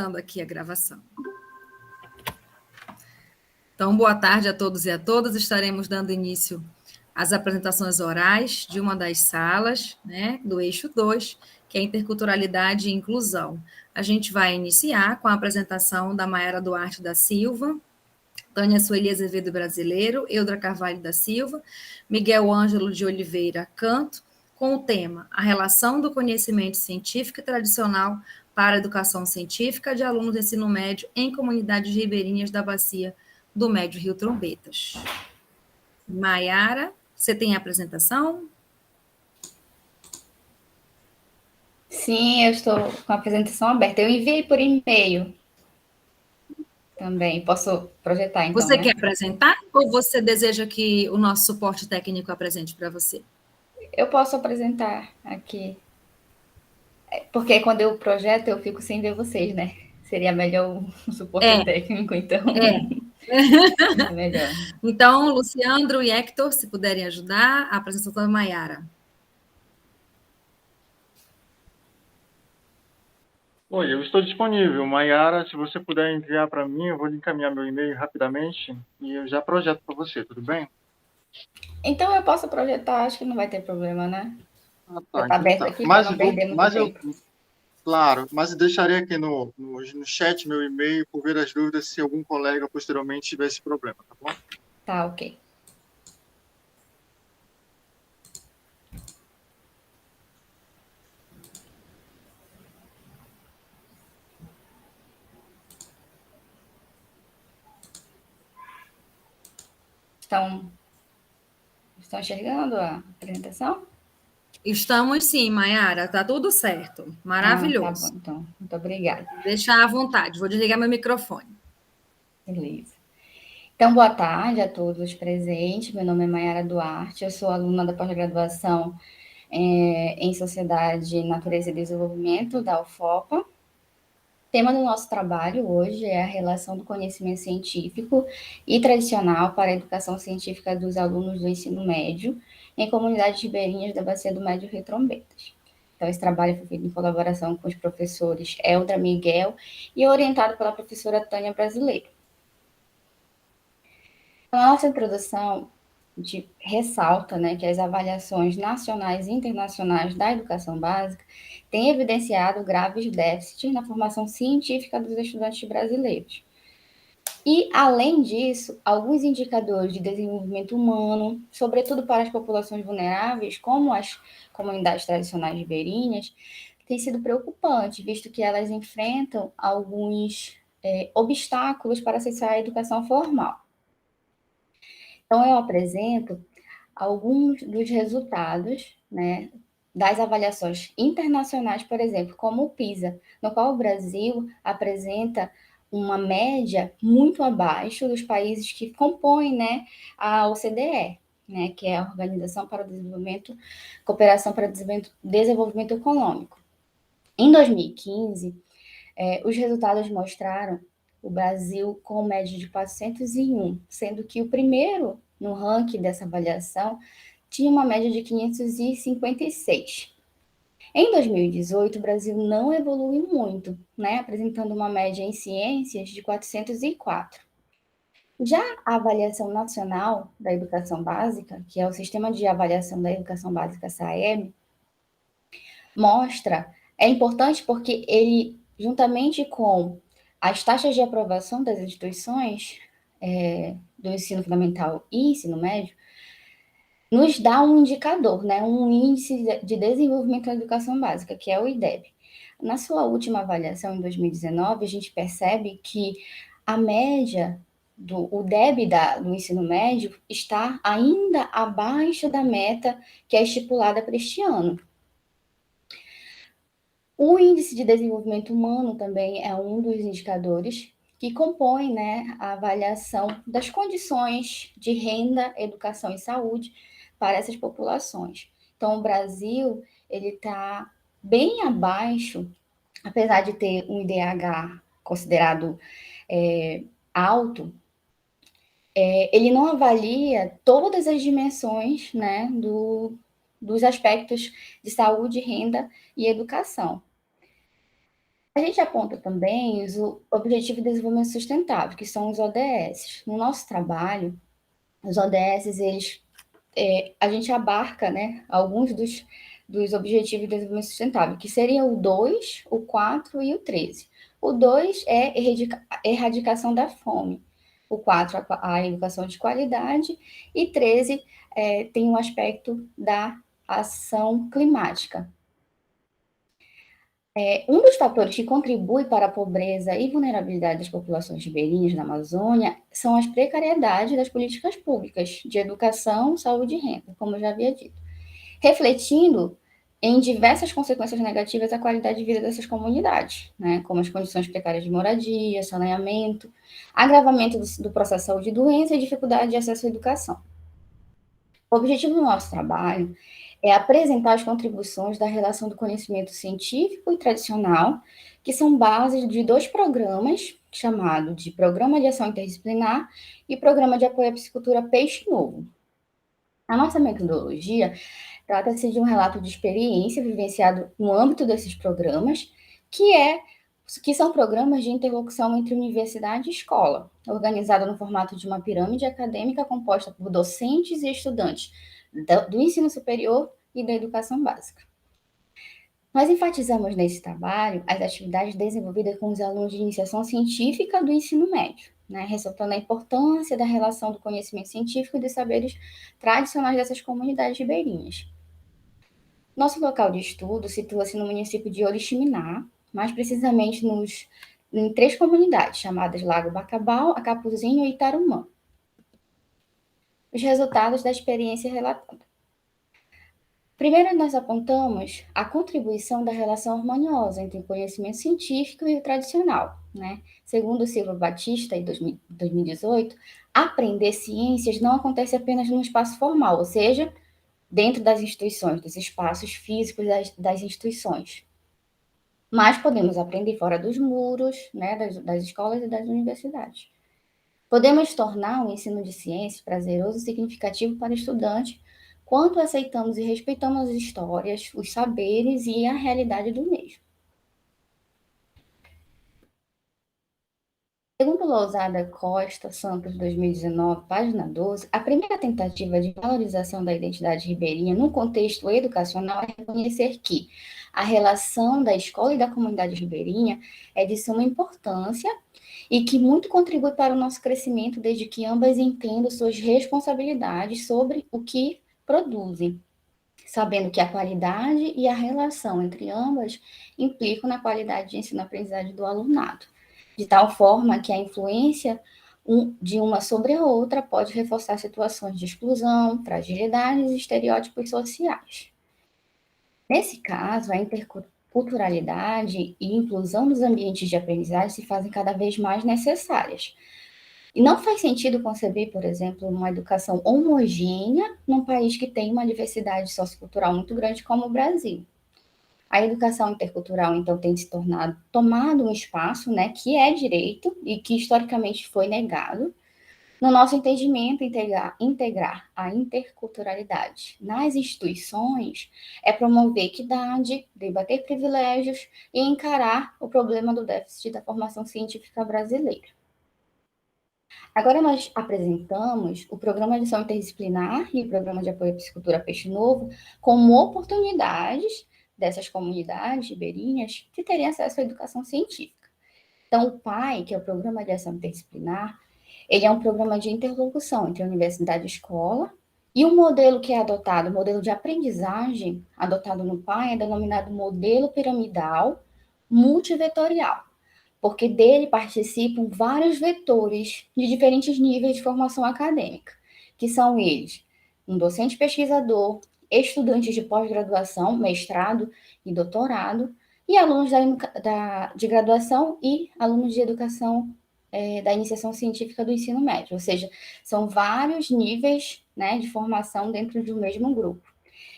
Aqui a gravação. Então, boa tarde a todos e a todas. Estaremos dando início às apresentações orais de uma das salas, né, do eixo 2, que é Interculturalidade e Inclusão. A gente vai iniciar com a apresentação da Maiara Duarte da Silva, Tânia Sueli Azevedo Brasileiro, Eudra Carvalho da Silva, Miguel Ângelo de Oliveira Canto, com o tema A Relação do Conhecimento Científico e Tradicional para a Educação Científica de Alunos do Ensino Médio em Comunidades Ribeirinhas da Bacia do Médio Rio Trombetas. Maiara, você tem a apresentação? Sim, eu estou com a apresentação aberta. Eu enviei por e-mail também. Posso projetar, então, Você né? quer apresentar ou você deseja que o nosso suporte técnico apresente para você? Eu posso apresentar aqui. Porque quando eu projeto, eu fico sem ver vocês, né? Seria melhor o suporte técnico, então. É melhor. Então, Luciandro e Hector, se puderem ajudar, a apresentação da Maiara. Oi, eu estou disponível. Maiara, se você puder enviar para mim, eu vou encaminhar meu e-mail rapidamente e eu já projeto para você, tudo bem? Então eu posso projetar, acho que não vai ter problema, né? Ah, Já tá, está então aberto tá. aqui para não perder muito tempo. Claro, mas eu deixarei aqui no chat meu e-mail por ver as dúvidas se algum colega posteriormente tiver esse problema, tá bom? Tá, ok. Estão enxergando a apresentação? Estamos sim, Maiara, tá tudo certo. Tá bom, Maravilhoso. então. Muito obrigada. Deixa à vontade, vou desligar meu microfone. Beleza. Então, boa tarde a todos os presentes. Meu nome é Maiara Duarte, eu sou aluna da pós-graduação em Sociedade, Natureza e Desenvolvimento da UFOPA. O tema do nosso trabalho hoje é a relação do conhecimento científico e tradicional para a educação científica dos alunos do ensino médio em comunidades ribeirinhas da Bacia do Médio Rio Trombetas. Então, esse trabalho foi feito em colaboração com os professores Eldra Miguel e orientado pela professora Tânia Brasileiro. A nossa introdução ressalta, né, que as avaliações nacionais e internacionais da educação básica têm evidenciado graves déficits na formação científica dos estudantes brasileiros. E, além disso, alguns indicadores de desenvolvimento humano, sobretudo para as populações vulneráveis, como as comunidades tradicionais ribeirinhas, têm sido preocupantes, visto que elas enfrentam alguns obstáculos para acessar a educação formal. Então, eu apresento alguns dos resultados, né, das avaliações internacionais, por exemplo, como o PISA, no qual o Brasil apresenta uma média muito abaixo dos países que compõem, né, a OCDE, né, que é a Organização para o Desenvolvimento, Cooperação para o Desenvolvimento Econômico. Em 2015, os resultados mostraram o Brasil com média de 401, sendo que o primeiro no ranking dessa avaliação tinha uma média de 556. Em 2018, o Brasil não evoluiu muito, né, apresentando uma média em ciências de 404. Já a avaliação nacional da educação básica, que é o Sistema de Avaliação da Educação Básica SAEB, é importante porque ele, juntamente com as taxas de aprovação das instituições do ensino fundamental e ensino médio, nos dá um indicador, né, um índice de desenvolvimento da educação básica, que é o IDEB. Na sua última avaliação, em 2019, a gente percebe que a média o DEB do ensino médio está ainda abaixo da meta que é estipulada para este ano. O índice de desenvolvimento humano também é um dos indicadores que compõe, né, a avaliação das condições de renda, educação e saúde para essas populações. Então, o Brasil ele está bem abaixo, apesar de ter um IDH considerado alto, ele não avalia todas as dimensões, né, dos aspectos de saúde, renda e educação. A gente aponta também os Objetivos de Desenvolvimento Sustentável, que são os ODS. No nosso trabalho, os ODS, a gente abarca, né, alguns dos Objetivos de Desenvolvimento Sustentável, que seriam o 2, o 4 e o 13. O 2 é erradicação da fome, o 4, a educação de qualidade, e 13 tem um aspecto da ação climática. Um dos fatores que contribui para a pobreza e vulnerabilidade das populações ribeirinhas na Amazônia são as precariedades das políticas públicas de educação, saúde e renda, como eu já havia dito, refletindo em diversas consequências negativas à qualidade de vida dessas comunidades, né, como as condições precárias de moradia, saneamento, agravamento do processo de saúde e doença e dificuldade de acesso à educação. O objetivo do nosso trabalho é apresentar as contribuições da relação do conhecimento científico e tradicional, que são bases de 2 programas, chamado de Programa de Ação Interdisciplinar e Programa de Apoio à Piscicultura Peixe Novo. A nossa metodologia trata-se de um relato de experiência vivenciado no âmbito desses programas, que são programas de interlocução entre universidade e escola, organizado no formato de uma pirâmide acadêmica composta por docentes e estudantes do ensino superior e da educação básica. Nós enfatizamos nesse trabalho as atividades desenvolvidas com os alunos de iniciação científica do ensino médio, né, ressaltando a importância da relação do conhecimento científico e dos saberes tradicionais dessas comunidades ribeirinhas. Nosso local de estudo situa-se no município de Oriximiná, mais precisamente em 3 comunidades, chamadas Lago Bacabal, Acapuzinho e Itarumã. Os resultados da experiência relatada. Primeiro, nós apontamos a contribuição da relação harmoniosa entre o conhecimento científico e o tradicional, né? Segundo Silva Batista, em 2018, aprender ciências não acontece apenas no espaço formal, ou seja, dentro das instituições, dos espaços físicos das instituições. Mas podemos aprender fora dos muros, né, das escolas e das universidades. Podemos tornar o ensino de ciências prazeroso e significativo para o estudante quanto aceitamos e respeitamos as histórias, os saberes e a realidade do mesmo. Segundo Lousada Costa Santos, 2019, página 12, a primeira tentativa de valorização da identidade ribeirinha no contexto educacional é reconhecer que a relação da escola e da comunidade ribeirinha é de suma importância e que muito contribui para o nosso crescimento, desde que ambas entendam suas responsabilidades sobre o que produzem, sabendo que a qualidade e a relação entre ambas implicam na qualidade de ensino-aprendizagem do alunado, de tal forma que a influência de uma sobre a outra pode reforçar situações de exclusão, fragilidades e estereótipos sociais. Nesse caso, a interculturalidade e inclusão dos ambientes de aprendizagem se fazem cada vez mais necessárias. E não faz sentido conceber, por exemplo, uma educação homogênea num país que tem uma diversidade sociocultural muito grande como o Brasil. A educação intercultural, então, tem se tomado um espaço, né, que é direito e que historicamente foi negado. No nosso entendimento, integrar a interculturalidade nas instituições é promover equidade, debater privilégios e encarar o problema do déficit da formação científica brasileira. Agora nós apresentamos o Programa de Ação Interdisciplinar e o Programa de Apoio à Piscicultura Peixe Novo como oportunidades dessas comunidades ribeirinhas de terem acesso à educação científica. Então, o PAI, que é o Programa de Ação Interdisciplinar, ele é um programa de interlocução entre a universidade e a escola, e o modelo que é adotado, o modelo de aprendizagem adotado no PAI é denominado modelo piramidal multivetorial, porque dele participam vários vetores de diferentes níveis de formação acadêmica, que são eles, um docente pesquisador, estudantes de pós-graduação, mestrado e doutorado, e alunos de graduação e alunos de educação da iniciação científica do ensino médio, ou seja, são vários níveis, né, de formação dentro de um mesmo grupo,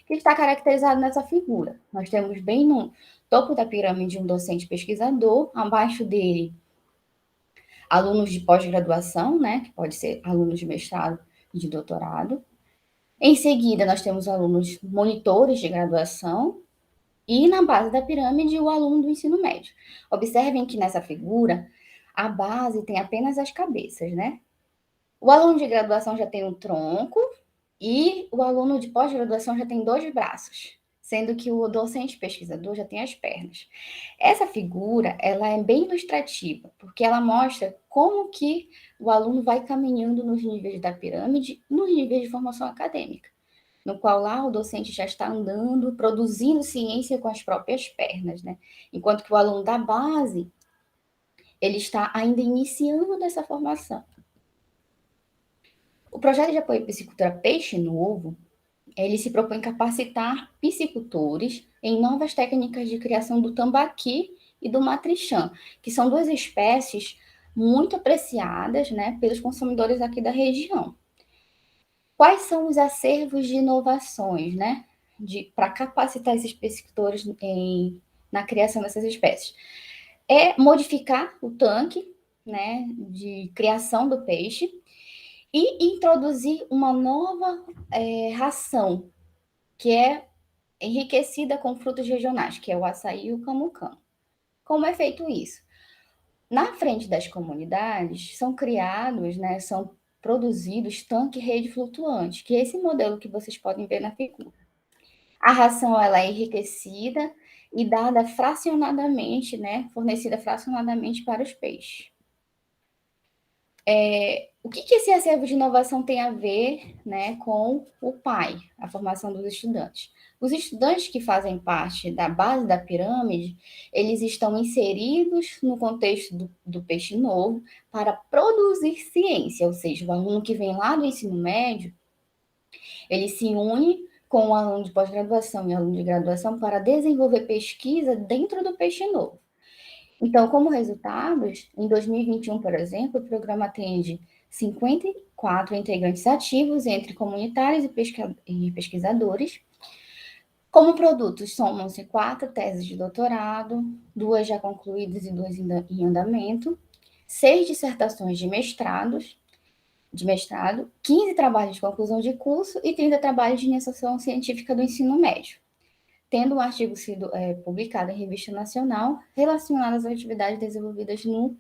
que está caracterizado nessa figura. Nós temos bem no topo da pirâmide um docente pesquisador, abaixo dele alunos de pós-graduação, né, que pode ser alunos de mestrado e de doutorado. Em seguida, nós temos alunos monitores de graduação e na base da pirâmide o aluno do ensino médio. Observem que nessa figura a base tem apenas as cabeças, né? O aluno de graduação já tem um tronco e o aluno de pós-graduação já tem 2 braços, sendo que o docente pesquisador já tem as pernas. Essa figura, ela é bem ilustrativa, porque ela mostra como que o aluno vai caminhando nos níveis da pirâmide, nos níveis de formação acadêmica, no qual lá o docente já está andando, produzindo ciência com as próprias pernas, né? Enquanto que o aluno da base, ele está ainda iniciando essa formação. O projeto de apoio à piscicultura Peixe Novo, ele se propõe capacitar piscicultores em novas técnicas de criação do tambaqui e do matrixã, que são 2 espécies muito apreciadas, né, pelos consumidores aqui da região. Quais são os acervos de inovações, né, para capacitar esses piscicultores na criação dessas espécies? É modificar o tanque, né, de criação do peixe, e introduzir uma nova ração, que é enriquecida com frutos regionais, que é o açaí e o camu-camu. Como é feito isso? Na frente das comunidades, são criados, né, são produzidos tanque-rede flutuante, que é esse modelo que vocês podem ver na figura. A ração ela é enriquecida e dada fracionadamente, né, fornecida fracionadamente para os peixes. O que esse acervo de inovação tem a ver, né, com o PAI, a formação dos estudantes? Os estudantes que fazem parte da base da pirâmide, eles estão inseridos no contexto do Peixe Novo para produzir ciência, ou seja, o aluno que vem lá do ensino médio, ele se une com o aluno de pós-graduação e aluno de graduação para desenvolver pesquisa dentro do Peixe Novo. Então, como resultados, em 2021, por exemplo, o programa atende 54 integrantes ativos entre comunitários e pesquisadores. Como produtos, somam-se 4 teses de doutorado, 2 já concluídas e 2 em andamento, 6 dissertações de mestrado, 15 trabalhos de conclusão de curso e 30 trabalhos de iniciação científica do ensino médio, tendo um artigo sido publicado em revista nacional relacionado às atividades desenvolvidas no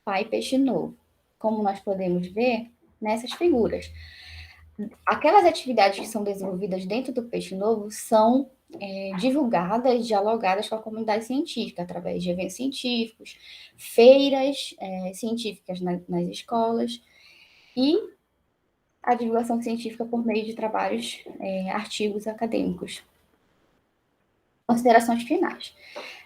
PAI Peixe Novo. Como nós podemos ver nessas figuras. Aquelas atividades que são desenvolvidas dentro do Peixe Novo são divulgadas, dialogadas com a comunidade científica, através de eventos científicos, feiras científicas nas escolas e a divulgação científica por meio de trabalhos, artigos acadêmicos. Considerações finais.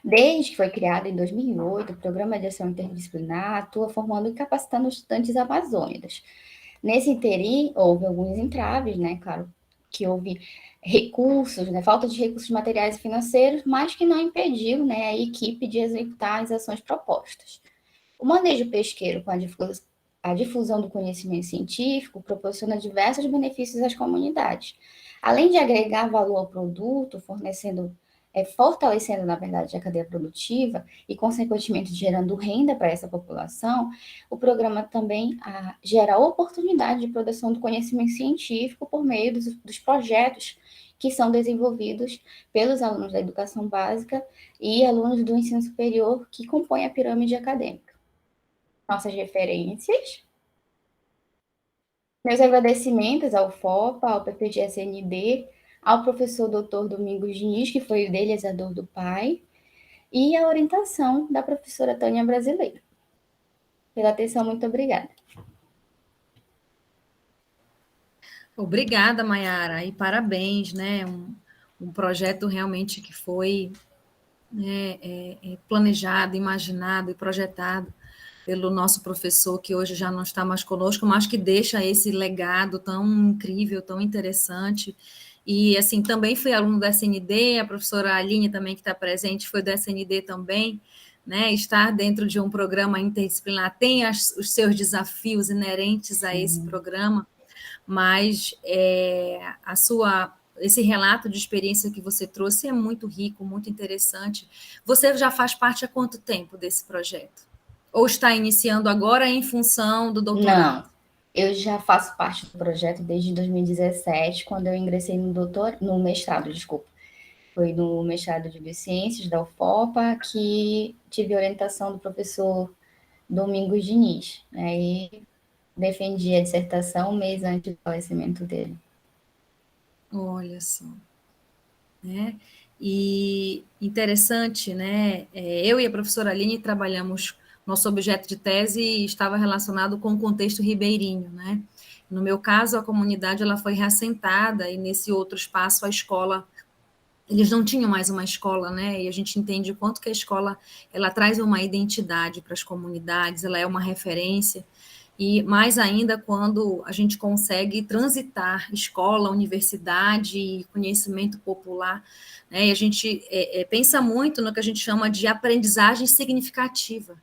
Desde que foi criado em 2008, o Programa de Ação Interdisciplinar atua formando e capacitando estudantes amazônidas. Nesse interim, houve alguns entraves, né? Claro que houve recursos, né? Falta de recursos materiais e financeiros, mas que não impediu, né, a equipe de executar as ações propostas. O manejo pesqueiro com a difusão do conhecimento científico proporciona diversos benefícios às comunidades. Além de agregar valor ao produto, fortalecendo, na verdade, a cadeia produtiva e, consequentemente, gerando renda para essa população, o programa também gera oportunidade de produção do conhecimento científico por meio dos projetos que são desenvolvidos pelos alunos da educação básica e alunos do ensino superior que compõem a pirâmide acadêmica. Nossas referências. Meus agradecimentos ao FOPA, ao PPG-SND, ao professor Dr. Domingos Diniz, que foi o idealizador do PAI, e a orientação da professora Tânia Brasileiro. Pela atenção, muito obrigada. Obrigada, Maiara, e parabéns, né? Um projeto realmente que foi planejado, imaginado e projetado pelo nosso professor, que hoje já não está mais conosco, mas que deixa esse legado tão incrível, tão interessante. E, assim, também fui aluno da SND, a professora Aline também, que está presente, foi da SND também, né? Estar dentro de um programa interdisciplinar tem os seus desafios inerentes a esse programa, mas esse relato de experiência que você trouxe é muito rico, muito interessante. Você já faz parte há quanto tempo desse projeto? Ou está iniciando agora em função do doutorado? Não, eu já faço parte do projeto desde 2017, quando eu ingressei no mestrado, desculpa. Foi no mestrado de Biociências da UFOPA, que tive orientação do professor Domingos Diniz, né? E defendi a dissertação um mês antes do falecimento dele. Olha só, né? E interessante, né? Eu e a professora Aline trabalhamos, nosso objeto de tese estava relacionado com o contexto ribeirinho, né? No meu caso, a comunidade ela foi reassentada e nesse outro espaço a escola, eles não tinham mais uma escola, né? E a gente entende o quanto que a escola ela traz uma identidade para as comunidades, ela é uma referência. E mais ainda quando a gente consegue transitar escola, universidade e conhecimento popular, né? E a gente pensa muito no que a gente chama de aprendizagem significativa,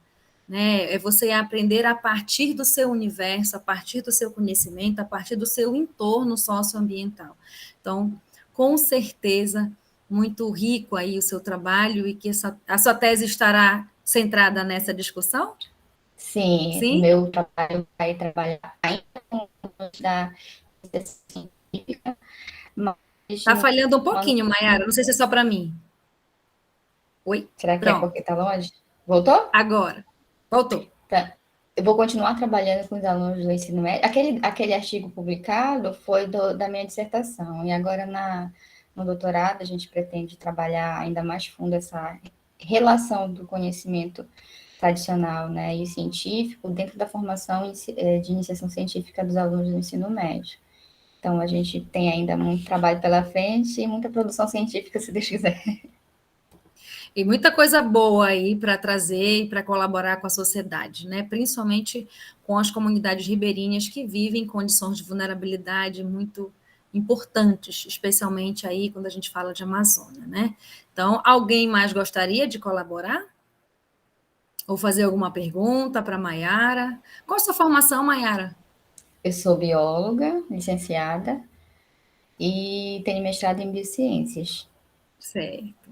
né? É você aprender a partir do seu universo, a partir do seu conhecimento, a partir do seu entorno socioambiental. Então, com certeza, muito rico aí o seu trabalho e que a sua tese estará centrada nessa discussão? Sim, o Sim? meu trabalho vai trabalhar ainda com da científica, mas Está falhando um quando... pouquinho, Mayara. Não sei se é só para mim. Oi? Será que é Pronto. porque está longe? Voltou? Agora. Voltou. Tá. Eu vou continuar trabalhando com os alunos do ensino médio. Aquele artigo publicado foi da minha dissertação, e agora no doutorado a gente pretende trabalhar ainda mais fundo essa relação do conhecimento tradicional, né, e científico dentro da formação de iniciação científica dos alunos do ensino médio. Então, a gente tem ainda muito trabalho pela frente e muita produção científica, se Deus quiser. E muita coisa boa aí para trazer e para colaborar com a sociedade, né? Principalmente com as comunidades ribeirinhas que vivem em condições de vulnerabilidade muito importantes, especialmente aí quando a gente fala de Amazônia, né? Então, alguém mais gostaria de colaborar? Ou fazer alguma pergunta para a Mayara? Qual a sua formação, Mayara? Eu sou bióloga, licenciada, e tenho mestrado em biociências. Certo,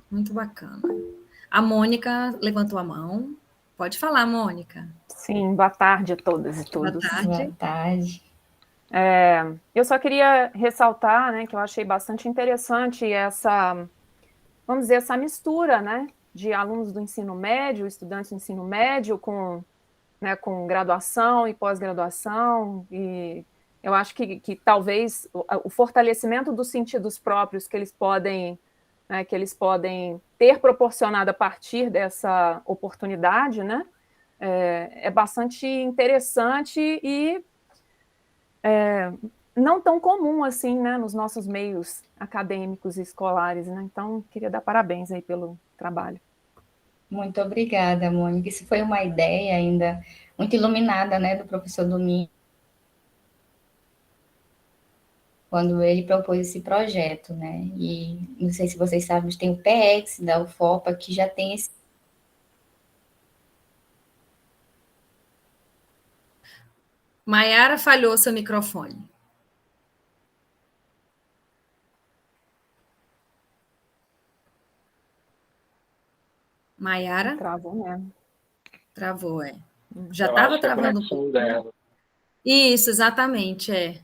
muito bacana. A Mônica levantou a mão. Pode falar, Mônica. Sim, boa tarde a todas e Boa todos. tarde. Boa tarde. Eu só queria ressaltar, né, que eu achei bastante interessante essa, vamos dizer, essa mistura, né, de alunos do ensino médio, estudantes do ensino médio né, com graduação e pós-graduação, e eu acho que talvez o fortalecimento dos sentidos próprios né, que eles podem ter proporcionado a partir dessa oportunidade, né, é bastante interessante e não tão comum assim, né, nos nossos meios acadêmicos e escolares, né? Então, queria dar parabéns aí pelo trabalho. Muito obrigada, Mônica. Isso foi uma ideia ainda muito iluminada, né, do professor Domingos, quando ele propôs esse projeto, né? E não sei se vocês sabem, mas tem o PEX da UFOPA, que já tem esse... Mayara falhou seu microfone. Mayara? Travou mesmo. Travou, é. Já Eu estava acho que é a travando um conexão pouco. dela. Isso, exatamente, é.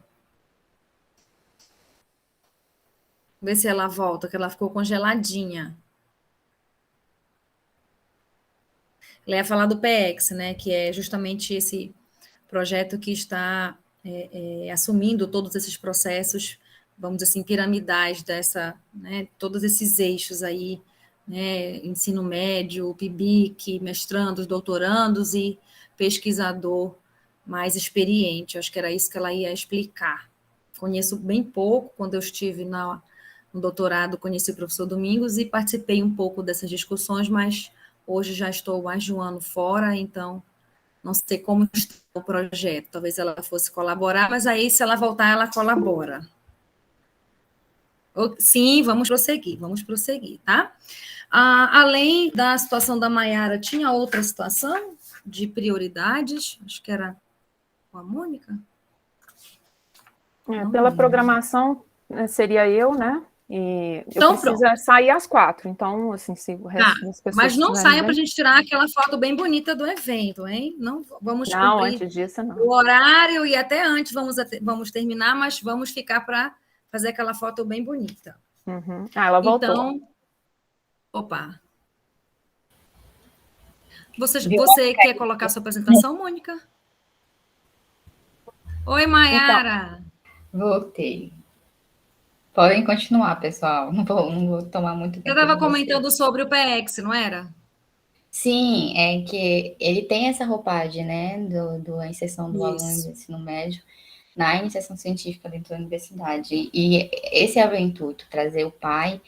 Vê se ela volta, que ela ficou congeladinha. Ela ia falar do PEX, né, que é justamente esse projeto que está assumindo todos esses processos, vamos dizer assim, piramidais dessa, né, todos esses eixos aí, né, ensino médio, PIBIC, mestrandos, doutorandos e pesquisador mais experiente. Acho que era isso que ela ia explicar. Conheço bem pouco, quando eu estive no doutorado, conheci o professor Domingos e participei um pouco dessas discussões, mas hoje já estou mais de um ano fora, então não sei como está o projeto. Talvez ela fosse colaborar, mas aí, se ela voltar, ela colabora. Sim, vamos prosseguir, tá? Além da situação da Mayara, tinha outra situação de prioridades? Acho que era com a Mônica? Pela programação, seria eu, né? E então, eu preciso sair às 4, então, assim, se o resto das pessoas... Mas não saia para a gente tirar aquela foto bem bonita do evento, hein? Não vamos cumprir antes disso, não. O horário e até antes vamos terminar, mas vamos ficar para fazer aquela foto bem bonita. Uhum. Ah, ela voltou. Então, opa. Você quer colocar sua apresentação, Mônica? Oi, Mayara. Voltei. Podem continuar, pessoal. Não vou tomar muito Você tempo estava de vocês. comentando sobre o PX, não era? Sim, é que ele tem essa roupagem, né, da inserção do aluno Isso. do ensino médio na iniciação científica dentro da universidade. E esse é o intuito, trazer o pai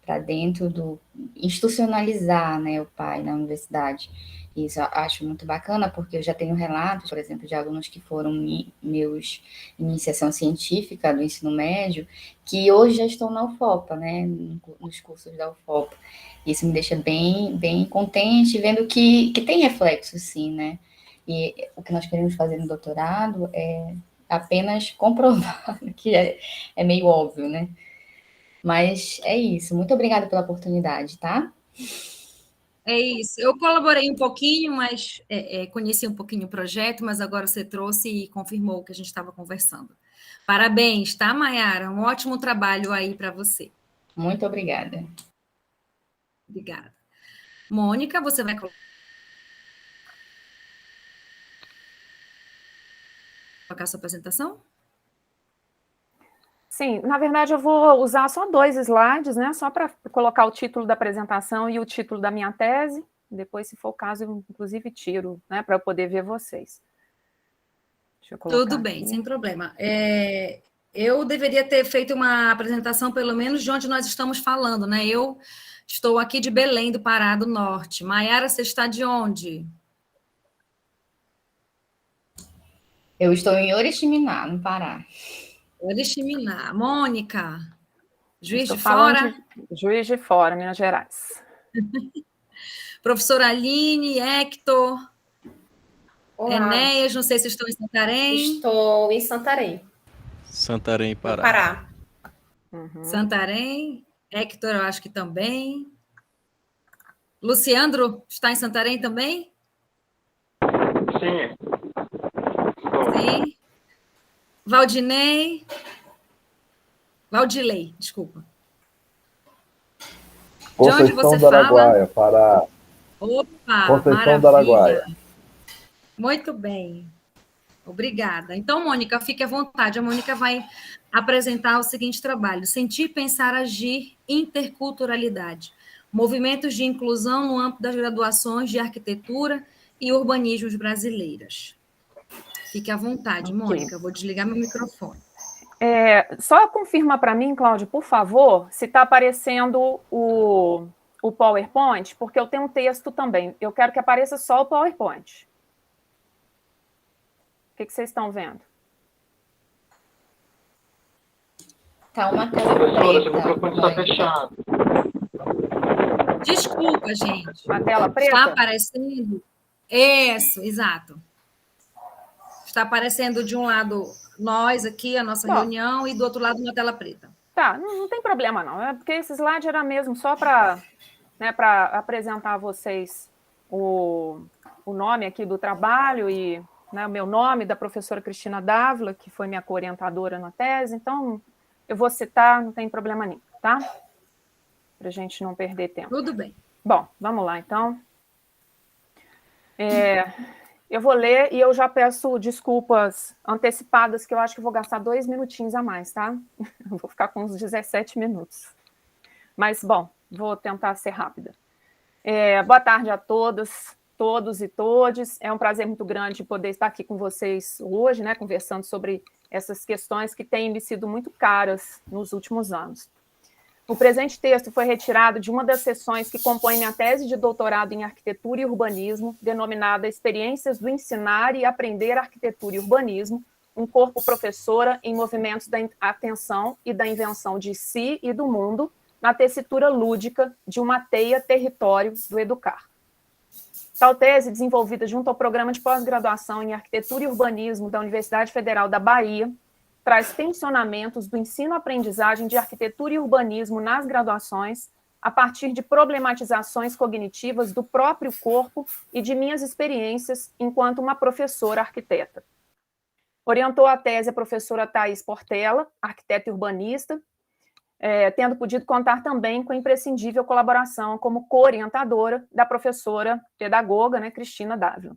para dentro institucionalizar, né, o pai na universidade. Isso eu acho muito bacana, porque eu já tenho relatos, por exemplo, de alunos que foram meus iniciação científica do ensino médio, que hoje já estão na UFOPA, né, nos cursos da UFOPA. Isso me deixa bem, bem contente, vendo que tem reflexo, sim, né? E o que nós queremos fazer no doutorado é apenas comprovar, que é meio óbvio, né? Mas é isso. Muito obrigada pela oportunidade, tá? É isso. Eu colaborei um pouquinho, mas conheci um pouquinho o projeto, mas agora você trouxe e confirmou o que a gente estava conversando. Parabéns, tá, Mayara? Um ótimo trabalho aí para você. Muito obrigada. Obrigada. Mônica, você vai colocar sua apresentação? Sim, na verdade eu vou usar só 2 slides, né? Só para colocar o título da apresentação e o título da minha tese. Depois, se for o caso, eu inclusive tiro, né? Para eu poder ver vocês. Deixa eu colocar Tudo bem, aqui. sem problema. Eu deveria ter feito uma apresentação, pelo menos, de onde nós estamos falando, né? Eu estou aqui de Belém do Pará do Norte. Mayara, você está de onde? Eu estou em Oriximiná, no Pará. Oriximiná. Mônica, Juiz Estou de falando Fora. de Juiz de Fora, Minas Gerais. Professora Aline, Hector, Olá, Enéas, não sei se estão em Santarém. estou em Santarém, Santarém, no Pará. Pará. Uhum. Santarém. Hector, eu acho que também. Luciandro, está em Santarém também? Sim. Sim. Valdilei, desculpa. De onde Conceição você do Araguaia, Pará. Opa, Conceição do maravilha. Araguaia. Muito bem. Obrigada. Então, Mônica, fique à vontade. A Mônica vai apresentar o seguinte trabalho: Sentir, Pensar, Agir, Interculturalidade. Movimentos de inclusão no âmbito das graduações de arquitetura e urbanismos brasileiras. Fique à vontade, Ok. Mônica. Eu vou desligar meu microfone. Só confirma para mim, Cláudio, por favor, se está aparecendo o PowerPoint, porque eu tenho um texto também. Eu quero que apareça só o PowerPoint. O que vocês estão vendo? Tá uma tela Professora, seu preta. microfone está fechado. Desculpa, gente. A tela preta? Está aparecendo? Isso, exato. Está aparecendo de um lado nós aqui, a nossa reunião, e do outro lado uma tela preta. Tá, não tem problema não. É porque esse slide era mesmo só para apresentar a vocês o nome aqui do trabalho e o meu nome, da professora Cristina Dávila, que foi minha co-orientadora na tese. Então, eu vou citar, não tem problema nenhum, tá? Para a gente não perder tempo. Tudo bem. Bom, vamos lá, então. Eu vou ler e eu já peço desculpas antecipadas, que eu acho que vou gastar 2 minutinhos a mais, tá? Eu vou ficar com uns 17 minutos. Mas, bom, vou tentar ser rápida. Boa tarde a todas, todos e todes. É um prazer muito grande poder estar aqui com vocês hoje, né, conversando sobre essas questões que têm me sido muito caras nos últimos anos. O presente texto foi retirado de uma das sessões que compõem minha tese de doutorado em arquitetura e urbanismo, denominada Experiências do Ensinar e Aprender Arquitetura e Urbanismo, um corpo professora em movimentos da atenção e da invenção de si e do mundo, na tessitura lúdica de uma teia território do educar. Tal tese, desenvolvida junto ao Programa de Pós-Graduação em Arquitetura e Urbanismo da Universidade Federal da Bahia, traz tensionamentos do ensino-aprendizagem de arquitetura e urbanismo nas graduações, a partir de problematizações cognitivas do próprio corpo e de minhas experiências enquanto uma professora arquiteta. Orientou a tese a professora Thaís Portela, arquiteta e urbanista, tendo podido contar também com a imprescindível colaboração como co-orientadora da professora pedagoga, né, Cristina Dávila.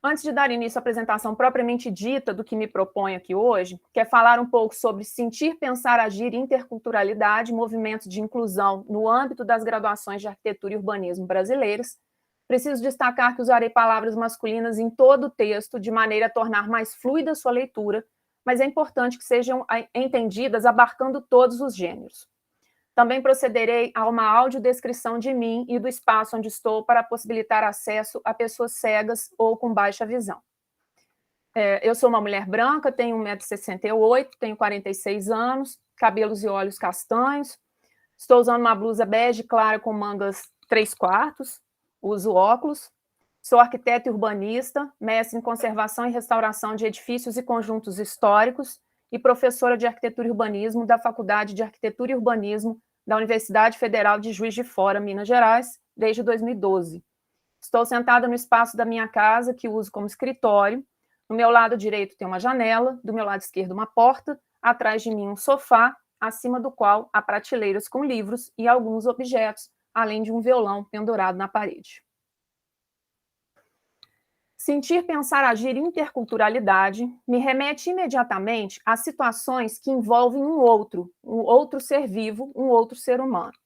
Antes de dar início à apresentação propriamente dita do que me proponho aqui hoje, quero falar um pouco sobre sentir, pensar, agir, interculturalidade, movimentos de inclusão no âmbito das graduações de arquitetura e urbanismo brasileiras. Preciso destacar que usarei palavras masculinas em todo o texto, de maneira a tornar mais fluida sua leitura, mas é importante que sejam entendidas abarcando todos os gêneros. Também procederei a uma audiodescrição de mim e do espaço onde estou para possibilitar acesso a pessoas cegas ou com baixa visão. Eu sou uma mulher branca, tenho 1,68 m, tenho 46 anos, cabelos e olhos castanhos, estou usando uma blusa bege clara com mangas 3/4, uso óculos, sou arquiteta e urbanista, mestre em conservação e restauração de edifícios e conjuntos históricos, e professora de Arquitetura e Urbanismo da Faculdade de Arquitetura e Urbanismo da Universidade Federal de Juiz de Fora, Minas Gerais, desde 2012. Estou sentada no espaço da minha casa, que uso como escritório. No meu lado direito tem uma janela, do meu lado esquerdo uma porta, atrás de mim um sofá, acima do qual há prateleiras com livros e alguns objetos, além de um violão pendurado na parede. Sentir, pensar, agir, interculturalidade me remete imediatamente a situações que envolvem um outro ser vivo, um outro ser humano.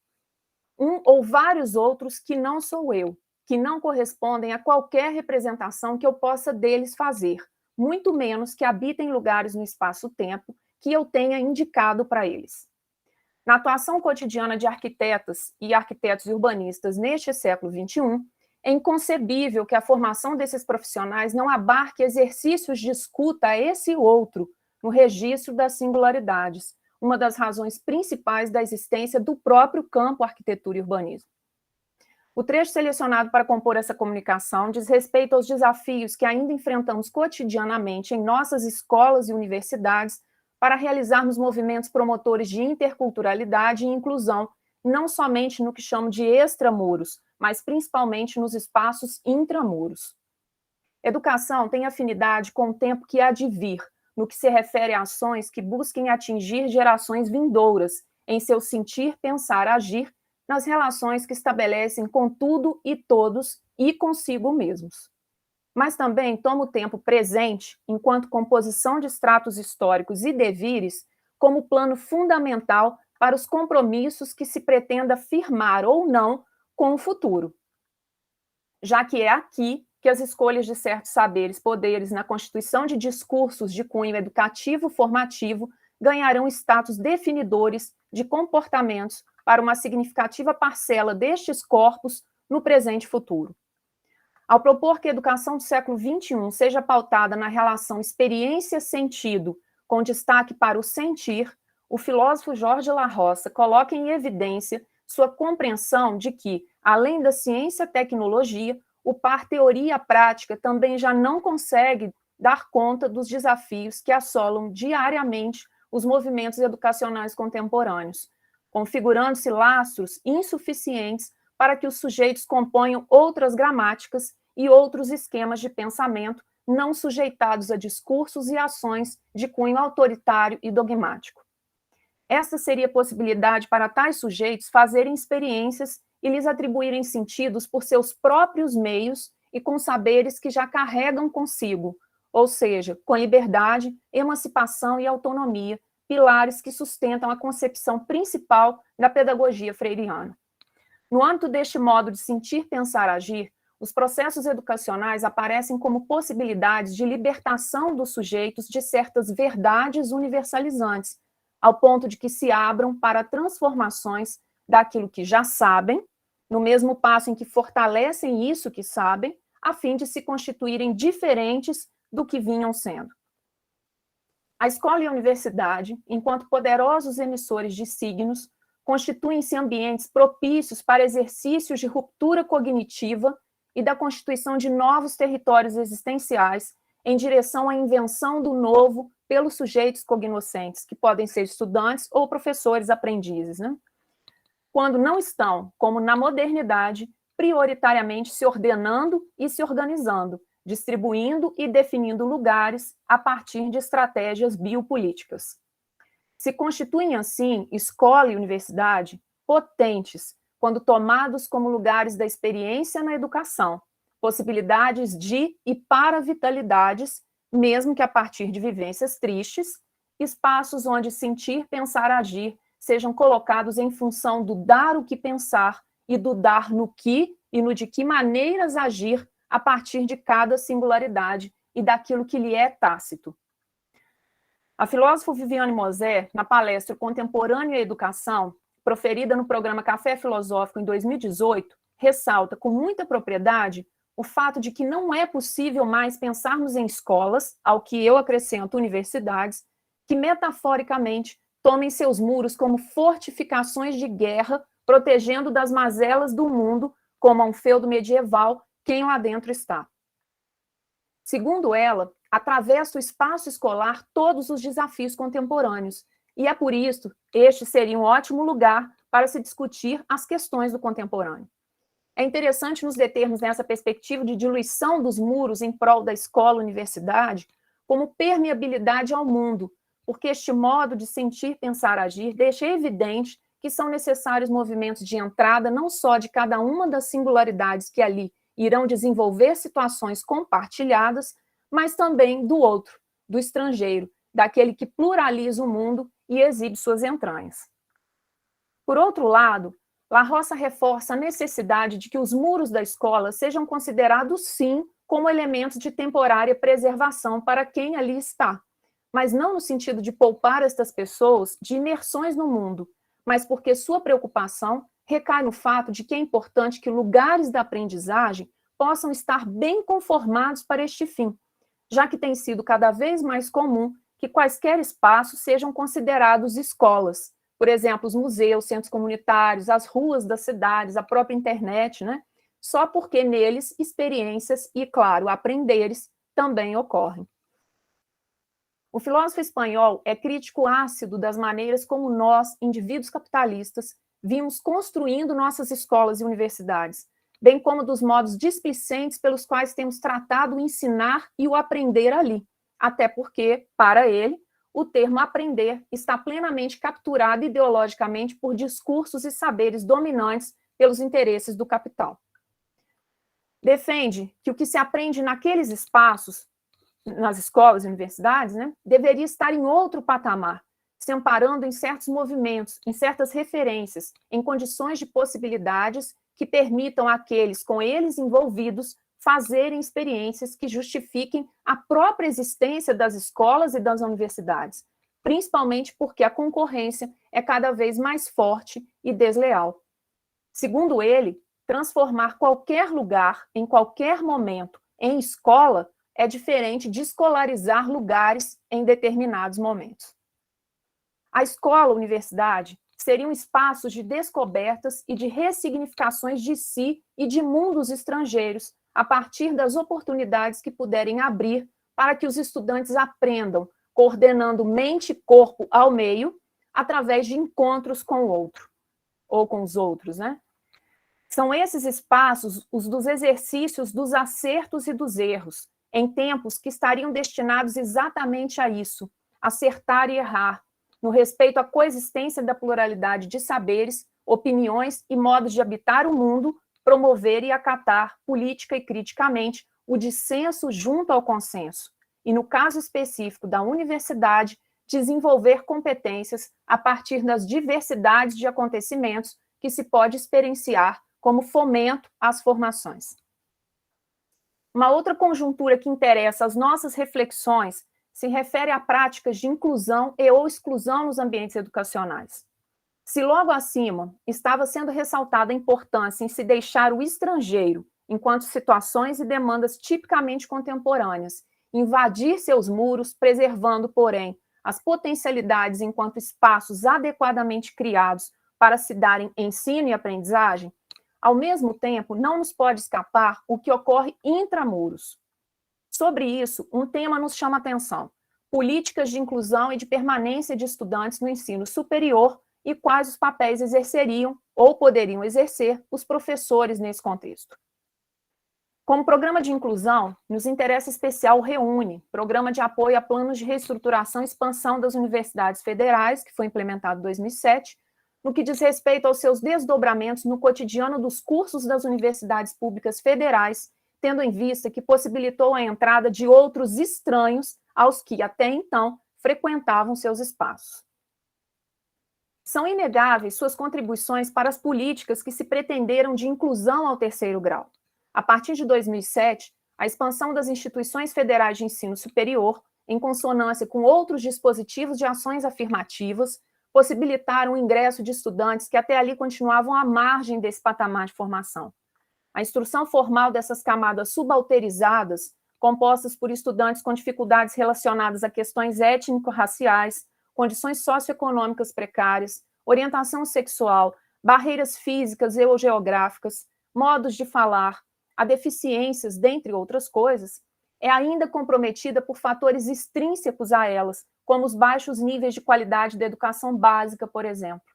Um ou vários outros que não sou eu, que não correspondem a qualquer representação que eu possa deles fazer, muito menos que habitem lugares no espaço-tempo que eu tenha indicado para eles. Na atuação cotidiana de arquitetas e arquitetos urbanistas neste século XXI, é inconcebível que a formação desses profissionais não abarque exercícios de escuta a esse outro no registro das singularidades, uma das razões principais da existência do próprio campo arquitetura e urbanismo. O trecho selecionado para compor essa comunicação diz respeito aos desafios que ainda enfrentamos cotidianamente em nossas escolas e universidades para realizarmos movimentos promotores de interculturalidade e inclusão, não somente no que chamo de extramuros, mas principalmente nos espaços intramuros. Educação tem afinidade com o tempo que há de vir, no que se refere a ações que busquem atingir gerações vindouras, em seu sentir, pensar, agir, nas relações que estabelecem com tudo e todos e consigo mesmos. Mas também toma o tempo presente, enquanto composição de estratos históricos e devires, como plano fundamental para os compromissos que se pretenda firmar ou não com o futuro, já que é aqui que as escolhas de certos saberes, poderes na constituição de discursos de cunho educativo formativo ganharão status definidores de comportamentos para uma significativa parcela destes corpos no presente e futuro. Ao propor que a educação do século XXI seja pautada na relação experiência-sentido, com destaque para o sentir, o filósofo Jorge La Roça coloca em evidência sua compreensão de que, além da ciência e tecnologia, o par teoria-prática também já não consegue dar conta dos desafios que assolam diariamente os movimentos educacionais contemporâneos, configurando-se lastros insuficientes para que os sujeitos componham outras gramáticas e outros esquemas de pensamento não sujeitados a discursos e ações de cunho autoritário e dogmático. Esta seria a possibilidade para tais sujeitos fazerem experiências e lhes atribuírem sentidos por seus próprios meios e com saberes que já carregam consigo, ou seja, com liberdade, emancipação e autonomia, pilares que sustentam a concepção principal da pedagogia freiriana. No âmbito deste modo de sentir, pensar, agir, os processos educacionais aparecem como possibilidades de libertação dos sujeitos de certas verdades universalizantes, ao ponto de que se abram para transformações daquilo que já sabem, no mesmo passo em que fortalecem isso que sabem, a fim de se constituírem diferentes do que vinham sendo. A escola e a universidade, enquanto poderosos emissores de signos, constituem-se ambientes propícios para exercícios de ruptura cognitiva e da constituição de novos territórios existenciais em direção à invenção do novo pelos sujeitos cognoscentes, que podem ser estudantes ou professores aprendizes, né? Quando não estão, como na modernidade, prioritariamente se ordenando e se organizando, distribuindo e definindo lugares a partir de estratégias biopolíticas. se constituem, assim, escola e universidade potentes, quando tomados como lugares da experiência na educação, possibilidades de e para vitalidades, mesmo que a partir de vivências tristes, espaços onde sentir, pensar, agir sejam colocados em função do dar o que pensar e do dar no que e no de que maneiras agir a partir de cada singularidade e daquilo que lhe é tácito. A filósofa Viviane Moser, na palestra Contemporâneo e Educação, proferida no programa Café Filosófico em 2018, ressalta com muita propriedade o fato de que não é possível mais pensarmos em escolas, ao que eu acrescento universidades, que metaforicamente tomem seus muros como fortificações de guerra, protegendo das mazelas do mundo, como a um feudo medieval, quem lá dentro está. Segundo ela, atravessa o espaço escolar todos os desafios contemporâneos, e é por isso este seria um ótimo lugar para se discutir as questões do contemporâneo. É interessante nos determos nessa perspectiva de diluição dos muros em prol da escola-universidade como permeabilidade ao mundo, porque este modo de sentir, pensar, agir deixa evidente que são necessários movimentos de entrada não só de cada uma das singularidades que ali irão desenvolver situações compartilhadas, mas também do outro, do estrangeiro, daquele que pluraliza o mundo e exibe suas entranhas. Por outro lado, La Roça reforça a necessidade de que os muros da escola sejam considerados, sim, como elementos de temporária preservação para quem ali está, mas não no sentido de poupar estas pessoas de imersões no mundo, mas porque sua preocupação recai no fato de que é importante que lugares da aprendizagem possam estar bem conformados para este fim, já que tem sido cada vez mais comum que quaisquer espaços sejam considerados escolas. Por exemplo, os museus, centros comunitários, as ruas das cidades, a própria internet, né? Só porque neles experiências e, claro, aprenderes também ocorrem. O filósofo espanhol é crítico ácido das maneiras como nós, indivíduos capitalistas, vimos construindo nossas escolas e universidades, bem como dos modos displicentes pelos quais temos tratado o ensinar e o aprender ali, até porque, para ele, o termo aprender está plenamente capturado ideologicamente por discursos e saberes dominantes pelos interesses do capital. Defende que o que se aprende naqueles espaços, nas escolas e universidades, né, deveria estar em outro patamar, se amparando em certos movimentos, em certas referências, em condições de possibilidades que permitam àqueles com eles envolvidos fazerem experiências que justifiquem a própria existência das escolas e das universidades, principalmente porque a concorrência é cada vez mais forte e desleal. Segundo ele, transformar qualquer lugar, em qualquer momento, em escola é diferente de escolarizar lugares em determinados momentos. A escola, a universidade, seriam espaços de descobertas e de ressignificações de si e de mundos estrangeiros, a partir das oportunidades que puderem abrir para que os estudantes aprendam, coordenando mente e corpo ao meio, através de encontros com o outro, ou com os outros, né? São esses espaços os dos exercícios dos acertos e dos erros, em tempos que estariam destinados exatamente a isso, acertar e errar, no respeito à coexistência da pluralidade de saberes, opiniões e modos de habitar o mundo, promover e acatar, política e criticamente, o dissenso junto ao consenso, e, no caso específico da universidade, desenvolver competências a partir das diversidades de acontecimentos que se pode experienciar como fomento às formações. Uma outra conjuntura que interessa às nossas reflexões se refere a práticas de inclusão e ou exclusão nos ambientes educacionais. Se logo acima estava sendo ressaltada a importância em se deixar o estrangeiro, enquanto situações e demandas tipicamente contemporâneas, invadir seus muros, preservando, porém, as potencialidades enquanto espaços adequadamente criados para se darem ensino e aprendizagem, ao mesmo tempo, não nos pode escapar o que ocorre intramuros. Sobre isso, um tema nos chama a atenção: políticas de inclusão e de permanência de estudantes no ensino superior e quais os papéis exerceriam ou poderiam exercer os professores nesse contexto. Como programa de inclusão, nos interessa especial o REUNE, Programa de Apoio a Planos de Reestruturação e Expansão das Universidades Federais, que foi implementado em 2007, no que diz respeito aos seus desdobramentos no cotidiano dos cursos das universidades públicas federais, tendo em vista que possibilitou a entrada de outros estranhos aos que, até então, frequentavam seus espaços. São inegáveis suas contribuições para as políticas que se pretenderam de inclusão ao terceiro grau. A partir de 2007, a expansão das instituições federais de ensino superior, em consonância com outros dispositivos de ações afirmativas, possibilitaram o ingresso de estudantes que até ali continuavam à margem desse patamar de formação. A instrução formal dessas camadas subalterizadas, compostas por estudantes com dificuldades relacionadas a questões étnico-raciais, condições socioeconômicas precárias, orientação sexual, barreiras físicas e ou geográficas, modos de falar, a deficiências, dentre outras coisas, é ainda comprometida por fatores extrínsecos a elas, como os baixos níveis de qualidade da educação básica, por exemplo.